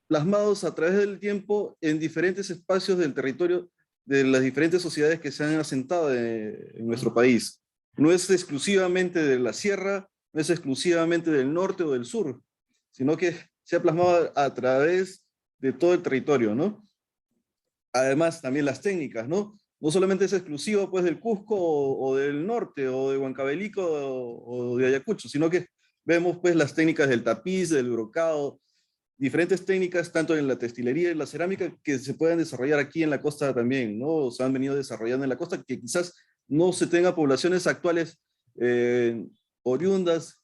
plasmados a través del tiempo en diferentes espacios del territorio de las diferentes sociedades que se han asentado en nuestro país. No es exclusivamente de la sierra, no es exclusivamente del norte o del sur, sino que se ha plasmado a través de todo el territorio, ¿no? Además, también las técnicas, ¿no? No solamente es exclusivo, pues, del Cusco o del norte, o de Huancavelico o de Ayacucho, sino que vemos, pues, las técnicas del tapiz, del brocado, diferentes técnicas, tanto en la textilería y la cerámica, que se pueden desarrollar aquí en la costa también, ¿no? Se han venido desarrollando en la costa, que quizás no se tenga poblaciones actuales oriundas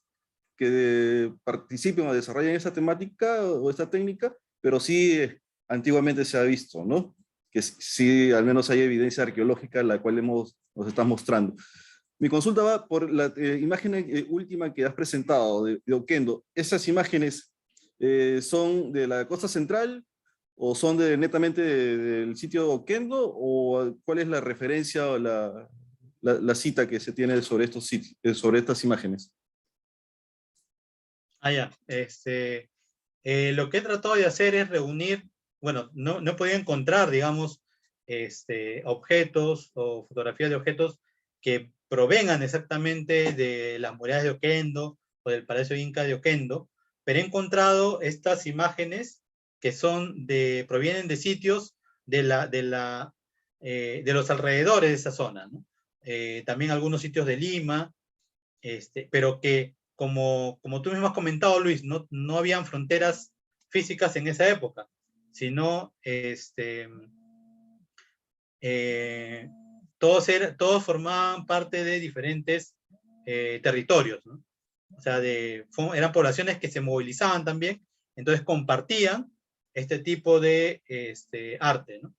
que participen o desarrollen esa temática o esta técnica, pero sí antiguamente se ha visto, ¿no? Que sí, al menos hay evidencia arqueológica la cual nos está mostrando. Mi consulta va por la imagen última que has presentado de Oquendo. ¿Esas imágenes son de la costa central o son netamente del sitio de Oquendo, o cuál es la referencia o la cita que se tiene sobre estos sitios, sobre estas imágenes? Ya. Lo que he tratado de hacer es reunir, bueno, no he podido encontrar, digamos, objetos o fotografías de objetos que provengan exactamente de las murallas de Oquendo o del Palacio Inca de Oquendo, pero he encontrado estas imágenes que provienen de sitios de los alrededores de esa zona, ¿no? También algunos sitios de Lima, pero que, como tú mismo has comentado, Luis, no habían fronteras físicas en esa época, sino todos formaban parte de diferentes territorios, ¿no? O sea, eran poblaciones que se movilizaban también, entonces compartían este tipo de arte, ¿no?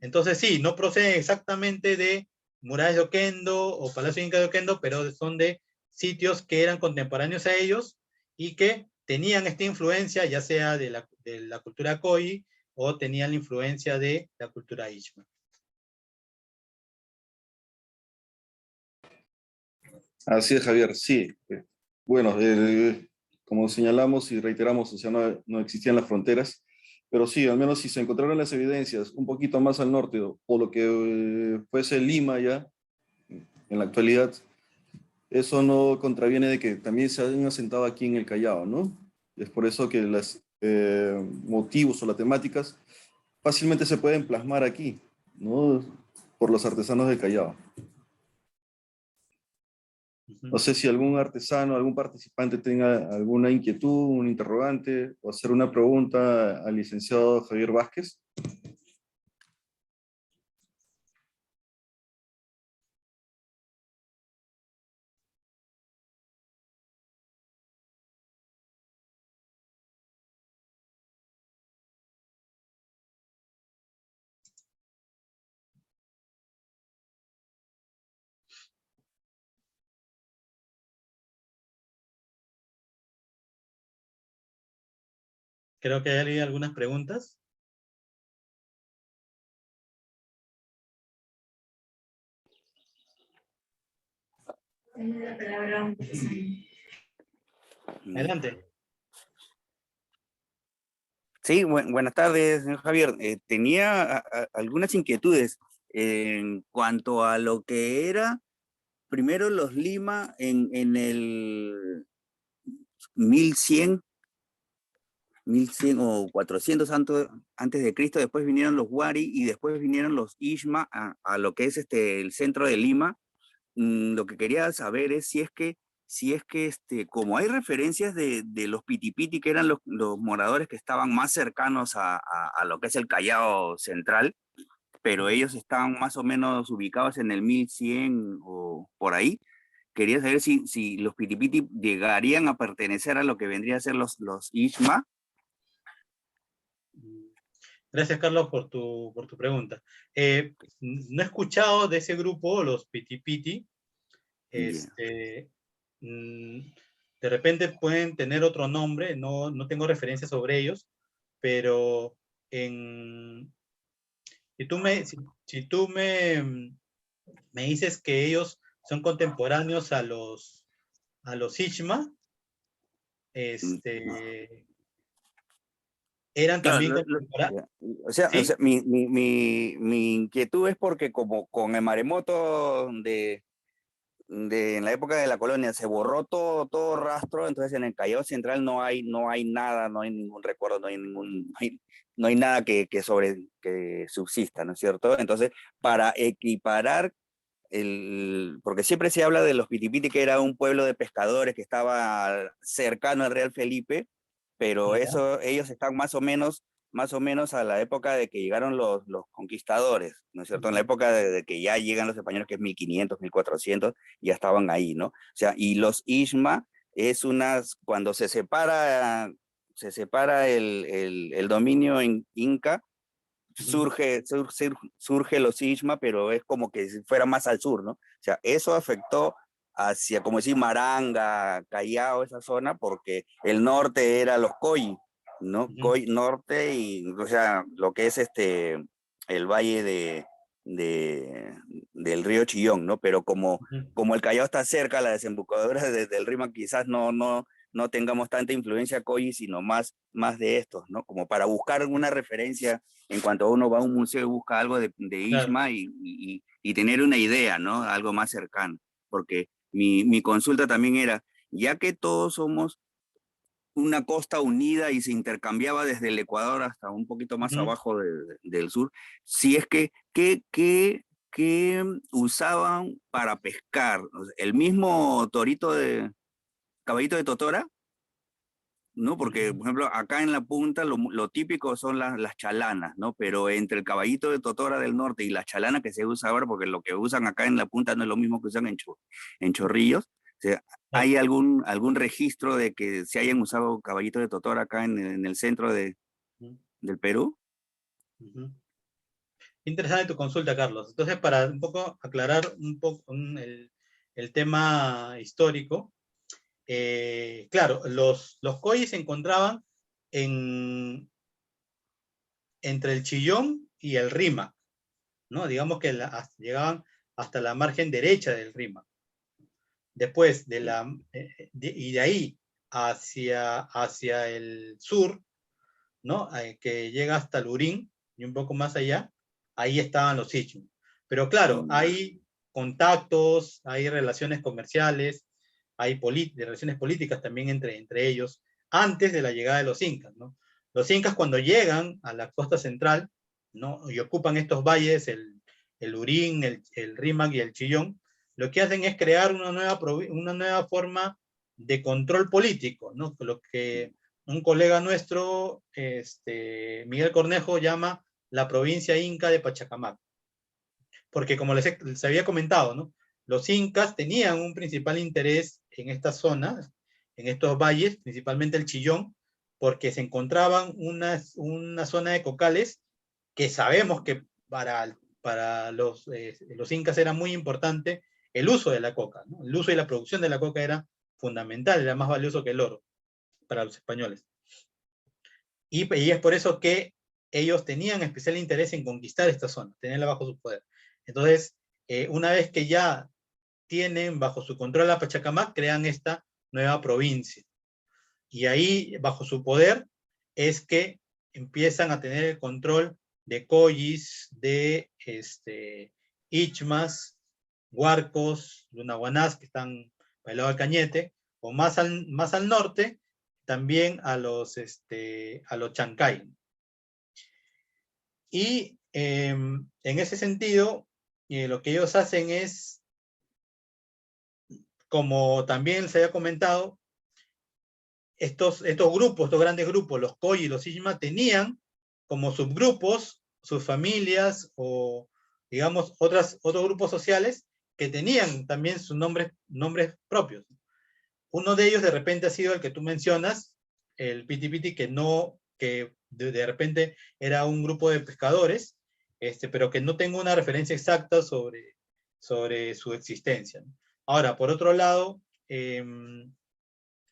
Entonces sí, no proceden exactamente de murallas de Oquendo o Palacio Inca de Oquendo, pero son de sitios que eran contemporáneos a ellos y que tenían esta influencia, ya sea de la cultura Koyi o tenían la influencia de la cultura Ishma. Así es, Javier, sí. Bueno, como señalamos y reiteramos, o sea, no existían las fronteras, pero sí, al menos si se encontraron las evidencias un poquito más al norte, o lo que fuese Lima ya, en la actualidad, eso no contraviene de que también se han asentado aquí en el Callao, ¿no? Es por eso que los motivos o las temáticas fácilmente se pueden plasmar aquí, ¿no? Por los artesanos del Callao. No sé si algún artesano, algún participante tenga alguna inquietud, un interrogante, o hacer una pregunta al licenciado Javier Vázquez. Creo que hay algunas preguntas. Tiene la palabra un artesano. Adelante. Sí, buenas tardes, señor Javier. Tenía algunas inquietudes en cuanto a lo que era, primero los Lima en el 1100 o 400 antes de Cristo, después vinieron los Wari y después vinieron los Ishma a lo que es el centro de Lima. Lo que quería saber es si es que como hay referencias de los Pitipiti, que eran los moradores que estaban más cercanos a lo que es el Callao central, pero ellos estaban más o menos ubicados en el 1100 o por ahí. Quería saber si los Pitipiti llegarían a pertenecer a lo que vendría a ser los Ishma. Gracias, Carlos, por tu pregunta. No he escuchado de ese grupo, los Pitipiti. De repente pueden tener otro nombre, no tengo referencia sobre ellos, pero si tú me dices que ellos son contemporáneos a los Ishma, eran Claro, también contemporáneos. o sea, ¿Sí? mi inquietud es porque como con el maremoto en la época de la colonia se borró todo rastro, entonces en el Callao Central no hay nada, no hay ningún recuerdo, no hay nada que subsista, ¿no es cierto? Entonces, para equiparar porque siempre se habla de los Pitipiti, que era un pueblo de pescadores que estaba cercano al Real Felipe, pero Ya. ellos están más o menos a la época de que llegaron los conquistadores, ¿no es cierto? En la época de que ya llegan los españoles, que es 1500, 1400, ya estaban ahí, ¿no? O sea, y los Ishma cuando se separa el dominio inca, surge los Ishma, pero es como que si fuera más al sur, ¿no? O sea, eso afectó hacia, como decir, Maranga, Callao, esa zona, porque el norte era los Coyi, ¿no? Coyi norte y, o sea, lo que es el valle del río Chillón, ¿no? Pero como el Callao está cerca, la desembocadura del Rímac, quizás no tengamos tanta influencia Coyi, sino más de estos, ¿no? Como para buscar alguna referencia en cuanto uno va a un museo y busca algo de Ishma, claro, y tener una idea, ¿no? Algo más cercano. Porque mi consulta también era, ya que todos somos una costa unida y se intercambiaba desde el Ecuador hasta un poquito más abajo del sur, si es que, ¿qué usaban para pescar? O sea, el mismo caballito de Totora, ¿no? Porque, por ejemplo, acá en la punta lo típico son las chalanas, ¿no? Pero entre el caballito de Totora del norte y la chalana que se usa ahora, porque lo que usan acá en la punta no es lo mismo que usan en Chorrillos, o sea, ¿hay algún registro de que se hayan usado caballito de Totora acá en el centro del Perú? Interesante tu consulta, Carlos. Entonces, para un poco aclarar un poco el tema histórico, claro, los Coyis se encontraban entre el Chillón y el Rímac, ¿no? Digamos que llegaban hasta la margen derecha del Rímac. Después y de ahí hacia el sur, ¿no? Que llega hasta Lurín y un poco más allá, ahí estaban los Ishma. Pero claro, hay contactos, hay relaciones comerciales, hay relaciones políticas también entre ellos, antes de la llegada de los incas, ¿no? Los incas, cuando llegan a la costa central, ¿no? Y ocupan estos valles, el Urín, el Rímac y el Chillón, lo que hacen es crear una nueva forma de control político, ¿no? Lo que un colega nuestro, Miguel Cornejo, llama la provincia inca de Pachacamac. Porque como les había comentado, ¿no? Los incas tenían un principal interés en esta zona, en estos valles, principalmente el Chillón, porque se encontraban una zona de cocales que sabemos que para los incas era muy importante el uso de la coca, ¿no? El uso y la producción de la coca era fundamental, era más valioso que el oro para los españoles. Y es por eso que ellos tenían especial interés en conquistar esta zona, tenerla bajo su poder. Entonces, una vez que ya tienen bajo su control a Pachacamac, crean esta nueva provincia. Y ahí, bajo su poder, es que empiezan a tener el control de Collis, de Ichmas, Huarcos, Lunahuanás, que están para el lado del Cañete, o más al norte, también a los Chancay. Y en ese sentido, lo que ellos hacen es, como también se había comentado, estos grupos, estos grandes grupos, los Coy y los Ichmas, tenían como subgrupos sus familias o, digamos, otros grupos sociales que tenían también sus nombres propios. Uno de ellos de repente ha sido el que tú mencionas, el Piti Piti, que de repente era un grupo de pescadores, pero que no tengo una referencia exacta sobre su existencia. Ahora, por otro lado,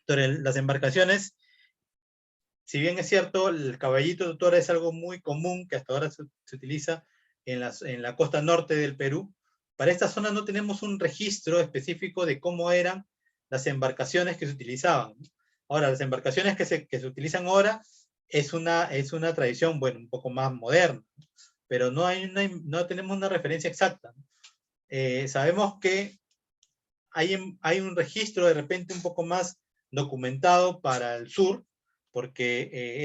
las embarcaciones, si bien es cierto, el caballito de autor es algo muy común que hasta ahora se utiliza en la costa norte del Perú, para esta zona no tenemos un registro específico de cómo eran las embarcaciones que se utilizaban. Ahora, las embarcaciones que se utilizan ahora es una tradición, bueno, un poco más moderna, pero no tenemos una referencia exacta. Sabemos que hay un registro de repente un poco más documentado para el sur, porque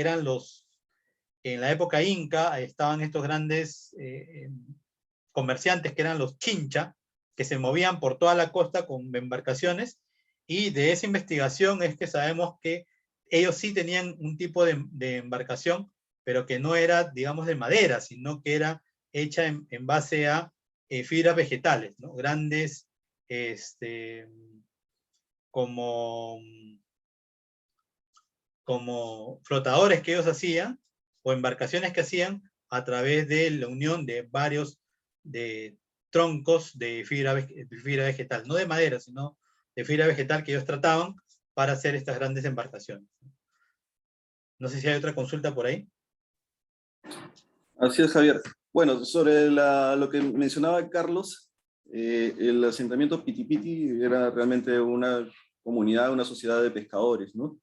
en la época inca estaban estos grandes comerciantes que eran los chincha, que se movían por toda la costa con embarcaciones, y de esa investigación es que sabemos que ellos sí tenían un tipo de embarcación, pero que no era, digamos, de madera, sino que era hecha en base a fibras vegetales, ¿no? Grandes, como flotadores que ellos hacían, o embarcaciones que hacían a través de la unión de varios troncos de fibra vegetal, no de madera, sino de fibra vegetal que ellos trataban para hacer estas grandes embarcaciones. No sé si hay otra consulta por ahí. Así es, Javier. Bueno, sobre lo que mencionaba Carlos, el asentamiento Piti Piti era realmente una comunidad, una sociedad de pescadores, ¿no?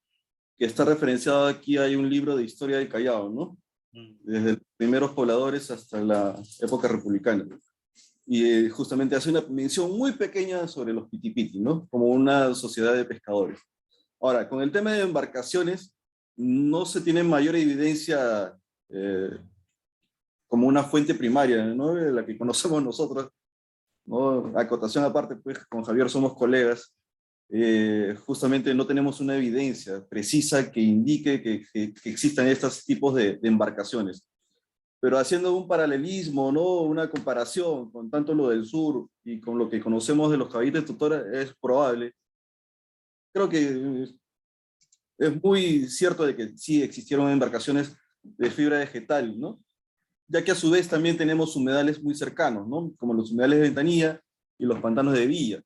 Que está referenciado aquí, hay un libro de historia del Callao, ¿no? Desde los primeros pobladores hasta la época republicana. Y justamente hace una mención muy pequeña sobre los Piti Piti, ¿no? Como una sociedad de pescadores. Ahora, con el tema de embarcaciones, no se tiene mayor evidencia como una fuente primaria, ¿no? La que conocemos nosotros, ¿no? Acotación aparte, pues con Javier somos colegas. Justamente no tenemos una evidencia precisa que indique que existan estos tipos de embarcaciones. Pero haciendo un paralelismo, ¿no? Una comparación con tanto lo del sur y con lo que conocemos de los caballitos de tutora, es probable. Creo que es muy cierto de que sí existieron embarcaciones de fibra vegetal, ¿no? Ya que a su vez también tenemos humedales muy cercanos, ¿no? Como los humedales de Ventanilla y los pantanos de Villa.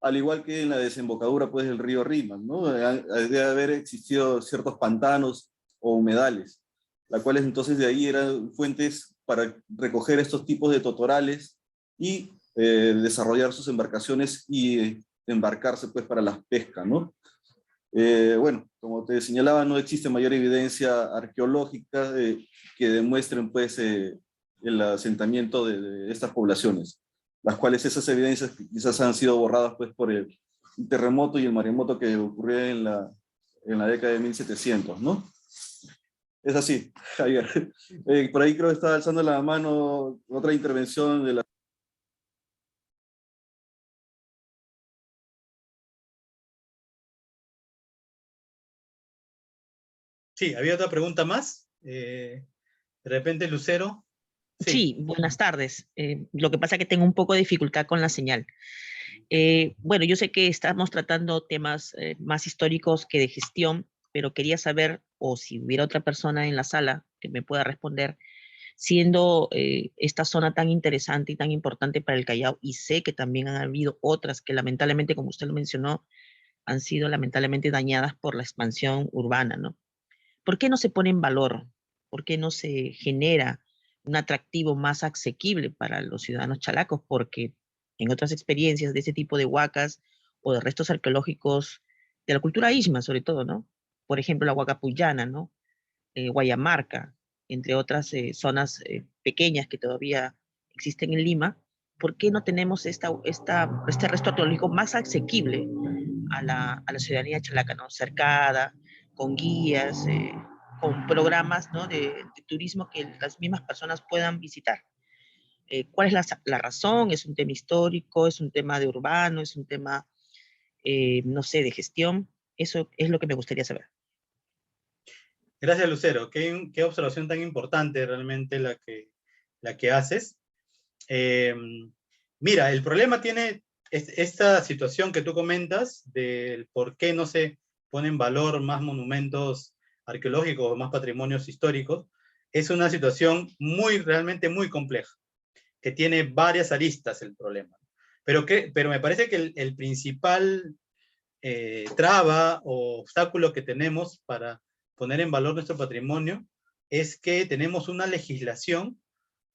Al igual que en la desembocadura pues, del río Rímac, ¿no? Debe haber existido ciertos pantanos o humedales, las cuales entonces de ahí eran fuentes para recoger estos tipos de totorales y desarrollar sus embarcaciones y embarcarse pues, para las pescas, ¿no? Bueno, como te señalaba, no existe mayor evidencia arqueológica que demuestren pues, el asentamiento de estas poblaciones, las cuales esas evidencias quizás han sido borradas pues, por el terremoto y el maremoto que ocurrió en la década de 1700, ¿no? Es así, Javier. Por ahí creo que estaba alzando la mano otra intervención de la... Sí, había otra pregunta más. De repente, Lucero. Sí. Sí, buenas tardes. Lo que pasa es que tengo un poco de dificultad con la señal. Bueno, yo sé que estamos tratando temas más históricos que de gestión, pero quería saber, o si hubiera otra persona en la sala que me pueda responder, siendo esta zona tan interesante y tan importante para el Callao, y sé que también han habido otras que lamentablemente, como usted lo mencionó, han sido lamentablemente dañadas por la expansión urbana, ¿no? ¿Por qué no se pone en valor? ¿Por qué no se genera un atractivo más asequible para los ciudadanos chalacos? Porque en otras experiencias de ese tipo de huacas o de restos arqueológicos de la cultura isma, sobre todo, ¿no? Por ejemplo, la Huaca Puyana, ¿no? Guayamarca, entre otras zonas pequeñas que todavía existen en Lima. ¿Por qué no tenemos este resto arqueológico más asequible a la ciudadanía chalaca, ¿no? Cercada, con guías, con programas, ¿no? de turismo que las mismas personas puedan visitar? ¿Cuál es la razón? ¿Es un tema histórico? ¿Es un tema de urbano? ¿Es un tema, no sé, de gestión? Eso es lo que me gustaría saber. Gracias, Lucero. Qué observación tan importante realmente la que haces. Mira, el problema tiene esta situación que tú comentas del por qué no se ponen en valor más monumentos arqueológicos o más patrimonios históricos. Es una situación realmente muy compleja, que tiene varias aristas el problema. Pero me parece que el principal traba o obstáculo que tenemos para poner en valor nuestro patrimonio es que tenemos una legislación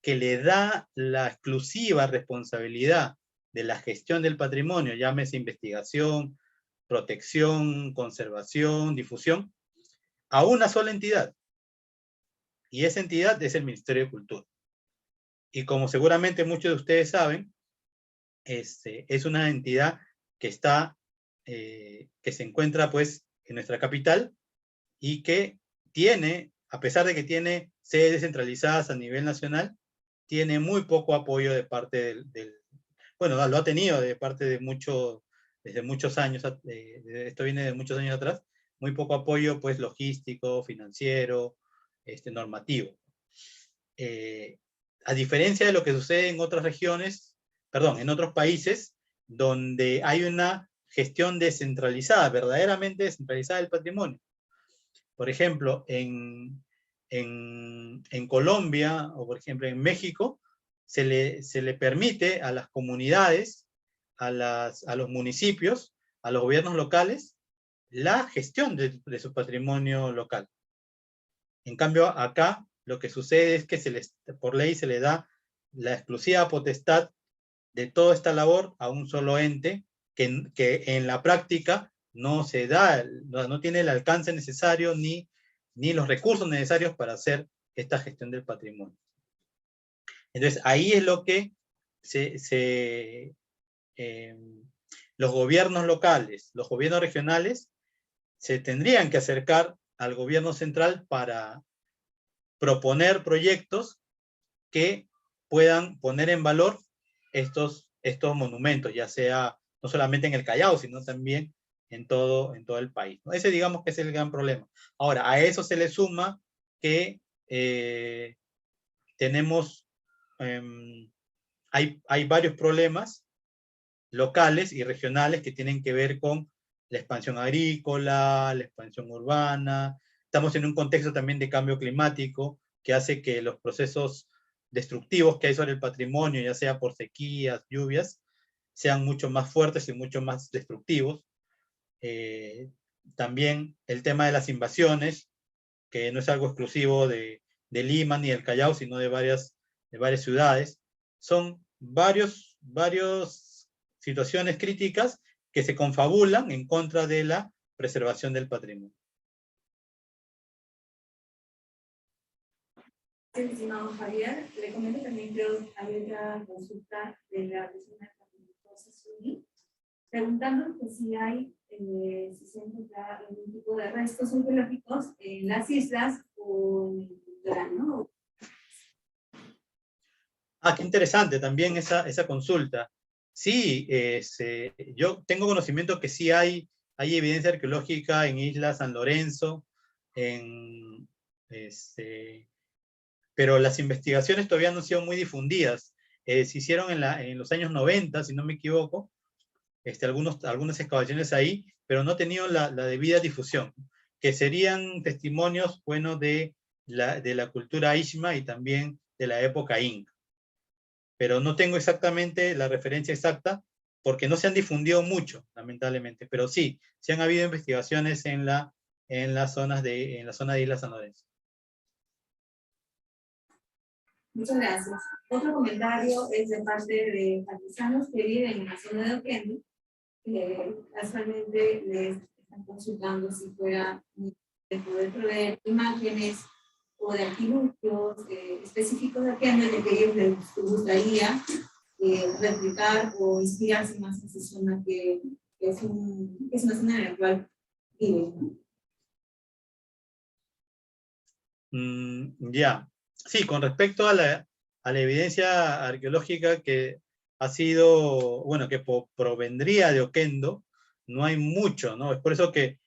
que le da la exclusiva responsabilidad de la gestión del patrimonio, llámese investigación, protección, conservación, difusión, a una sola entidad. Y esa entidad es el Ministerio de Cultura. Y como seguramente muchos de ustedes saben, es una entidad que está, que se encuentra pues en nuestra capital y que tiene, a pesar de que tiene sedes centralizadas a nivel nacional, tiene muy poco apoyo de parte bueno, lo ha tenido de parte de desde muchos años, esto viene de muchos años atrás, muy poco apoyo pues logístico, financiero, normativo. A diferencia de lo que sucede en otras regiones, perdón, en otros países, donde hay una gestión descentralizada, verdaderamente descentralizada del patrimonio. Por ejemplo, en Colombia o por ejemplo en México, se le permite a las comunidades, a los municipios, a los gobiernos locales, la gestión de su patrimonio local. En cambio, acá lo que sucede es que por ley se le da la exclusiva potestad de toda esta labor a un solo ente que en la práctica no se da, no tiene el alcance necesario ni los recursos necesarios para hacer esta gestión del patrimonio. Entonces, ahí es lo que los gobiernos locales, los gobiernos regionales, se tendrían que acercar al gobierno central para proponer proyectos que puedan poner en valor estos monumentos, ya sea no solamente en el Callao, sino también en todo el país, ¿no? Ese digamos que es el gran problema. Ahora, a eso se le suma que tenemos, hay varios problemas locales y regionales que tienen que ver con la expansión agrícola, la expansión urbana. Estamos en un contexto también de cambio climático que hace que los procesos destructivos que hay sobre el patrimonio, ya sea por sequías, lluvias, sean mucho más fuertes y mucho más destructivos. También el tema de las invasiones, que no es algo exclusivo de Lima ni del Callao, sino de varias ciudades. Son varios situaciones críticas que se confabulan en contra de la preservación del patrimonio. Estimado Javier, le comento también que había otra consulta de la persona de preguntando que si si se encuentra algún tipo de restos arqueológicos en las islas o o en el litoral, ¿no? Ah, qué interesante también esa consulta. Sí, yo tengo conocimiento que sí hay evidencia arqueológica en Isla San Lorenzo, pero las investigaciones todavía no han sido muy difundidas. Se hicieron en los años 90, si no me equivoco, algunas excavaciones ahí, pero no han tenido la debida difusión, que serían testimonios, bueno, de la cultura Ishma y también de la época Inca. Pero no tengo exactamente la referencia exacta, porque no se han difundido mucho, lamentablemente, pero sí han habido investigaciones en la zona de Isla San Lorenzo. Muchas gracias. Otro comentario es de parte de artesanos que viven en la zona de Oquendo, que casualmente les están consultando si fuera de poder proveer imágenes o de artilugios específicos de Oquendo, ya que ellos les gustaría replicar o inspirarse más en esa zona que es una zona en la cual viven, ¿no? Ya. Sí, con respecto a la evidencia arqueológica que ha sido, bueno, que provendría de Oquendo, no hay mucho, ¿no? Es por eso que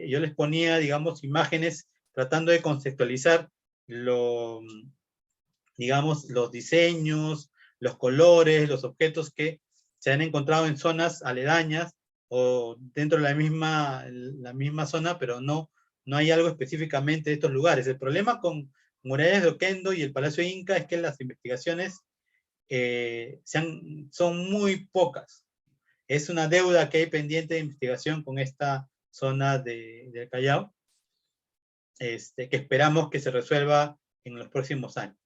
yo les ponía, digamos, imágenes tratando de conceptualizar digamos, los diseños, los colores, los objetos que se han encontrado en zonas aledañas o dentro de la misma zona, pero no hay algo específicamente de estos lugares. El problema con Murallas de Oquendo y el Palacio Inca es que las investigaciones son muy pocas. Es una deuda que hay pendiente de investigación con esta zona del Callao, que esperamos que se resuelva en los próximos años.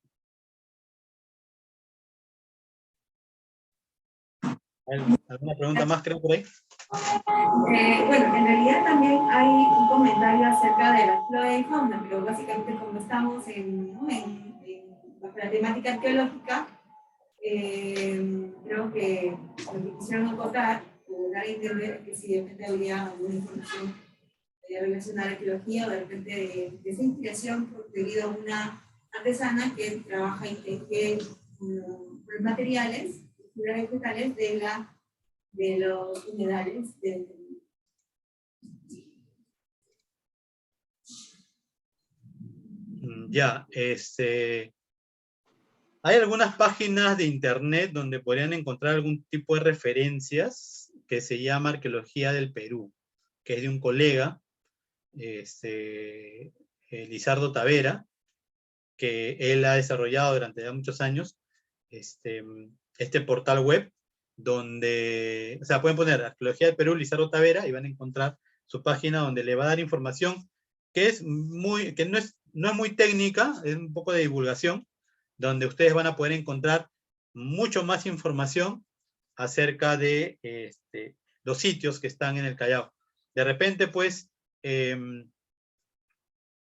¿Alguna pregunta más, creo, por ahí? Bueno, en realidad también hay un comentario acerca de la flora y fauna, pero básicamente como estamos bajo la temática arqueológica, creo que lo que quisieron acotar o dar a entender es que si de repente habría alguna información relacionada a la arqueología o de repente de esa inspiración debido a una artesana que trabaja y teje los materiales, figuras vegetales de los humedales del Ya, hay algunas páginas de internet donde podrían encontrar algún tipo de referencias que se llama Arqueología del Perú, que es de un colega, Lizardo Tavera, que él ha desarrollado durante ya muchos años este portal web, donde, o sea, pueden poner Arqueología del Perú, Lizardo Tavera, y van a encontrar su página donde le va a dar información que no es muy técnica, es un poco de divulgación, donde ustedes van a poder encontrar mucho más información acerca de los sitios que están en el Callao. De repente, pues,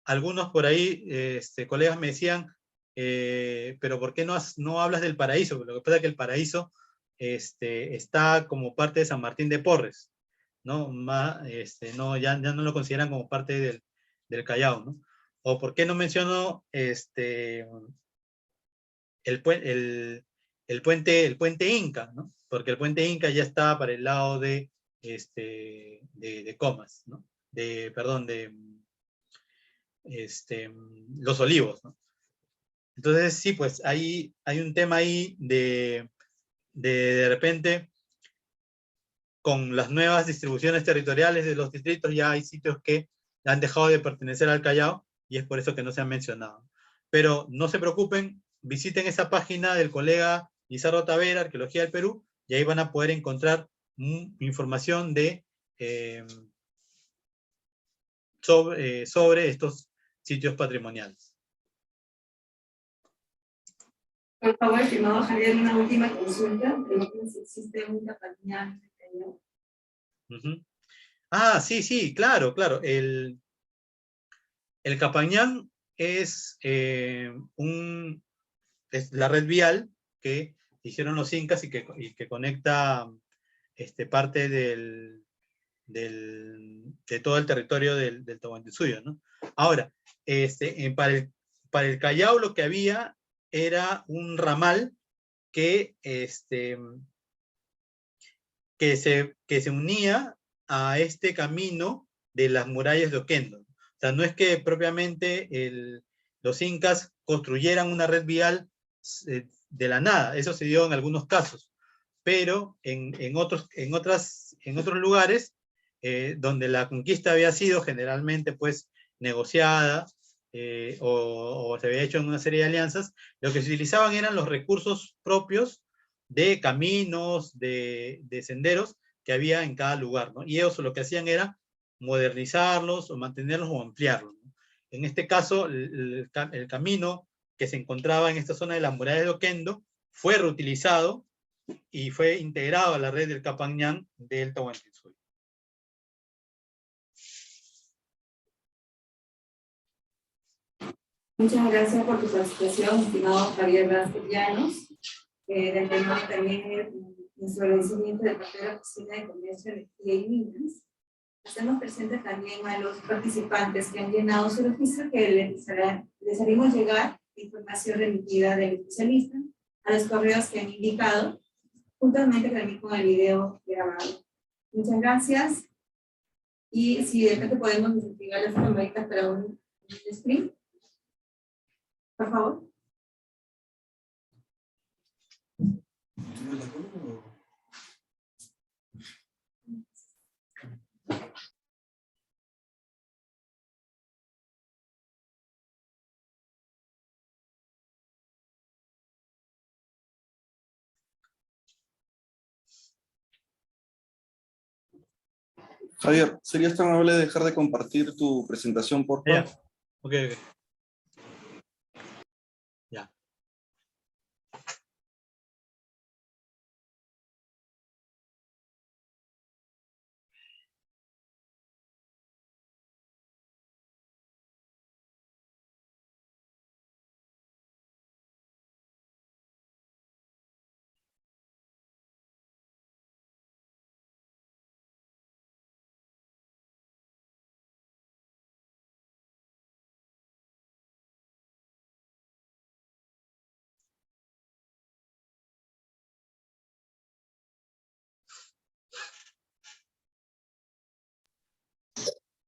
algunos por ahí, colegas me decían, pero ¿por qué no hablas del Paraíso? Lo que pasa es que el Paraíso está como parte de San Martín de Porres, ¿no? Ya no lo consideran como parte del Callao, ¿no? O ¿por qué no menciono el puente Inca, ¿no? Porque el puente Inca ya está para el lado de Comas, ¿no? Perdón, de Los Olivos, ¿no? Entonces, sí, pues hay un tema ahí de repente, con las nuevas distribuciones territoriales de los distritos, ya hay sitios que han dejado de pertenecer al Callao, y es por eso que no se han mencionado. Pero no se preocupen, visiten esa página del colega Lizardo Tavera, Arqueología del Perú, y ahí van a poder encontrar información sobre estos sitios patrimoniales. Por favor, estimado Javier, una última consulta. Pregunto si existe un Capañán. Ah, sí, claro. El Capañán es la red vial que hicieron los incas y que conecta parte de todo el territorio del Tahuantinsuyo, ¿no? Ahora, para el Callao lo que había era un ramal que se unía a este camino de las murallas de Oquendo. O sea, no es que propiamente los incas construyeran una red vial de la nada, eso se dio en algunos casos, pero en otros lugares donde la conquista había sido generalmente pues negociada o se había hecho en una serie de alianzas, lo que se utilizaban eran los recursos propios de caminos, de senderos que había en cada lugar, ¿no? Y ellos lo que hacían era modernizarlos o mantenerlos o ampliarlos, ¿no? En este caso, el camino que se encontraba en esta zona de las murallas de Oquendo fue reutilizado y fue integrado a la red del Capañán del Tahuantinsuyo. Muchas gracias por tu participación, estimado Javier Vázquez Llanos. De antemano también nuestro agradecimiento de parte de la Oficina de Comercio, Energía y Minas. Hacemos presente también a los participantes que han llenado su registro, que les haremos llegar información remitida del especialista a los correos que han indicado, juntamente también con el video grabado. Muchas gracias. Y si de repente podemos desactivar las camaritas para un stream. Por favor. Javier, ¿serías tan amable de dejar de compartir tu presentación, por favor? Ya. Ok. Ya.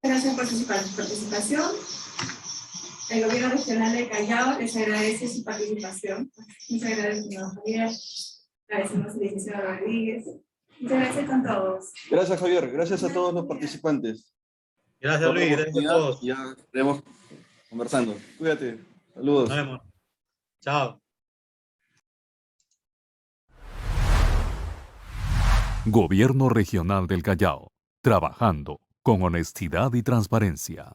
Gracias por su participación. El Gobierno Regional de Callao les agradece su participación. Muchas gracias, señor Javier. Agradecemos a la licenciada Rodríguez. Muchas gracias a todos. Gracias, Javier. Gracias a todos los participantes. Gracias, Luis. Gracias a todos. Ya estaremos conversando. Cuídate. Saludos. Nos vemos. Chao. Gobierno Regional del Callao, trabajando con honestidad y transparencia.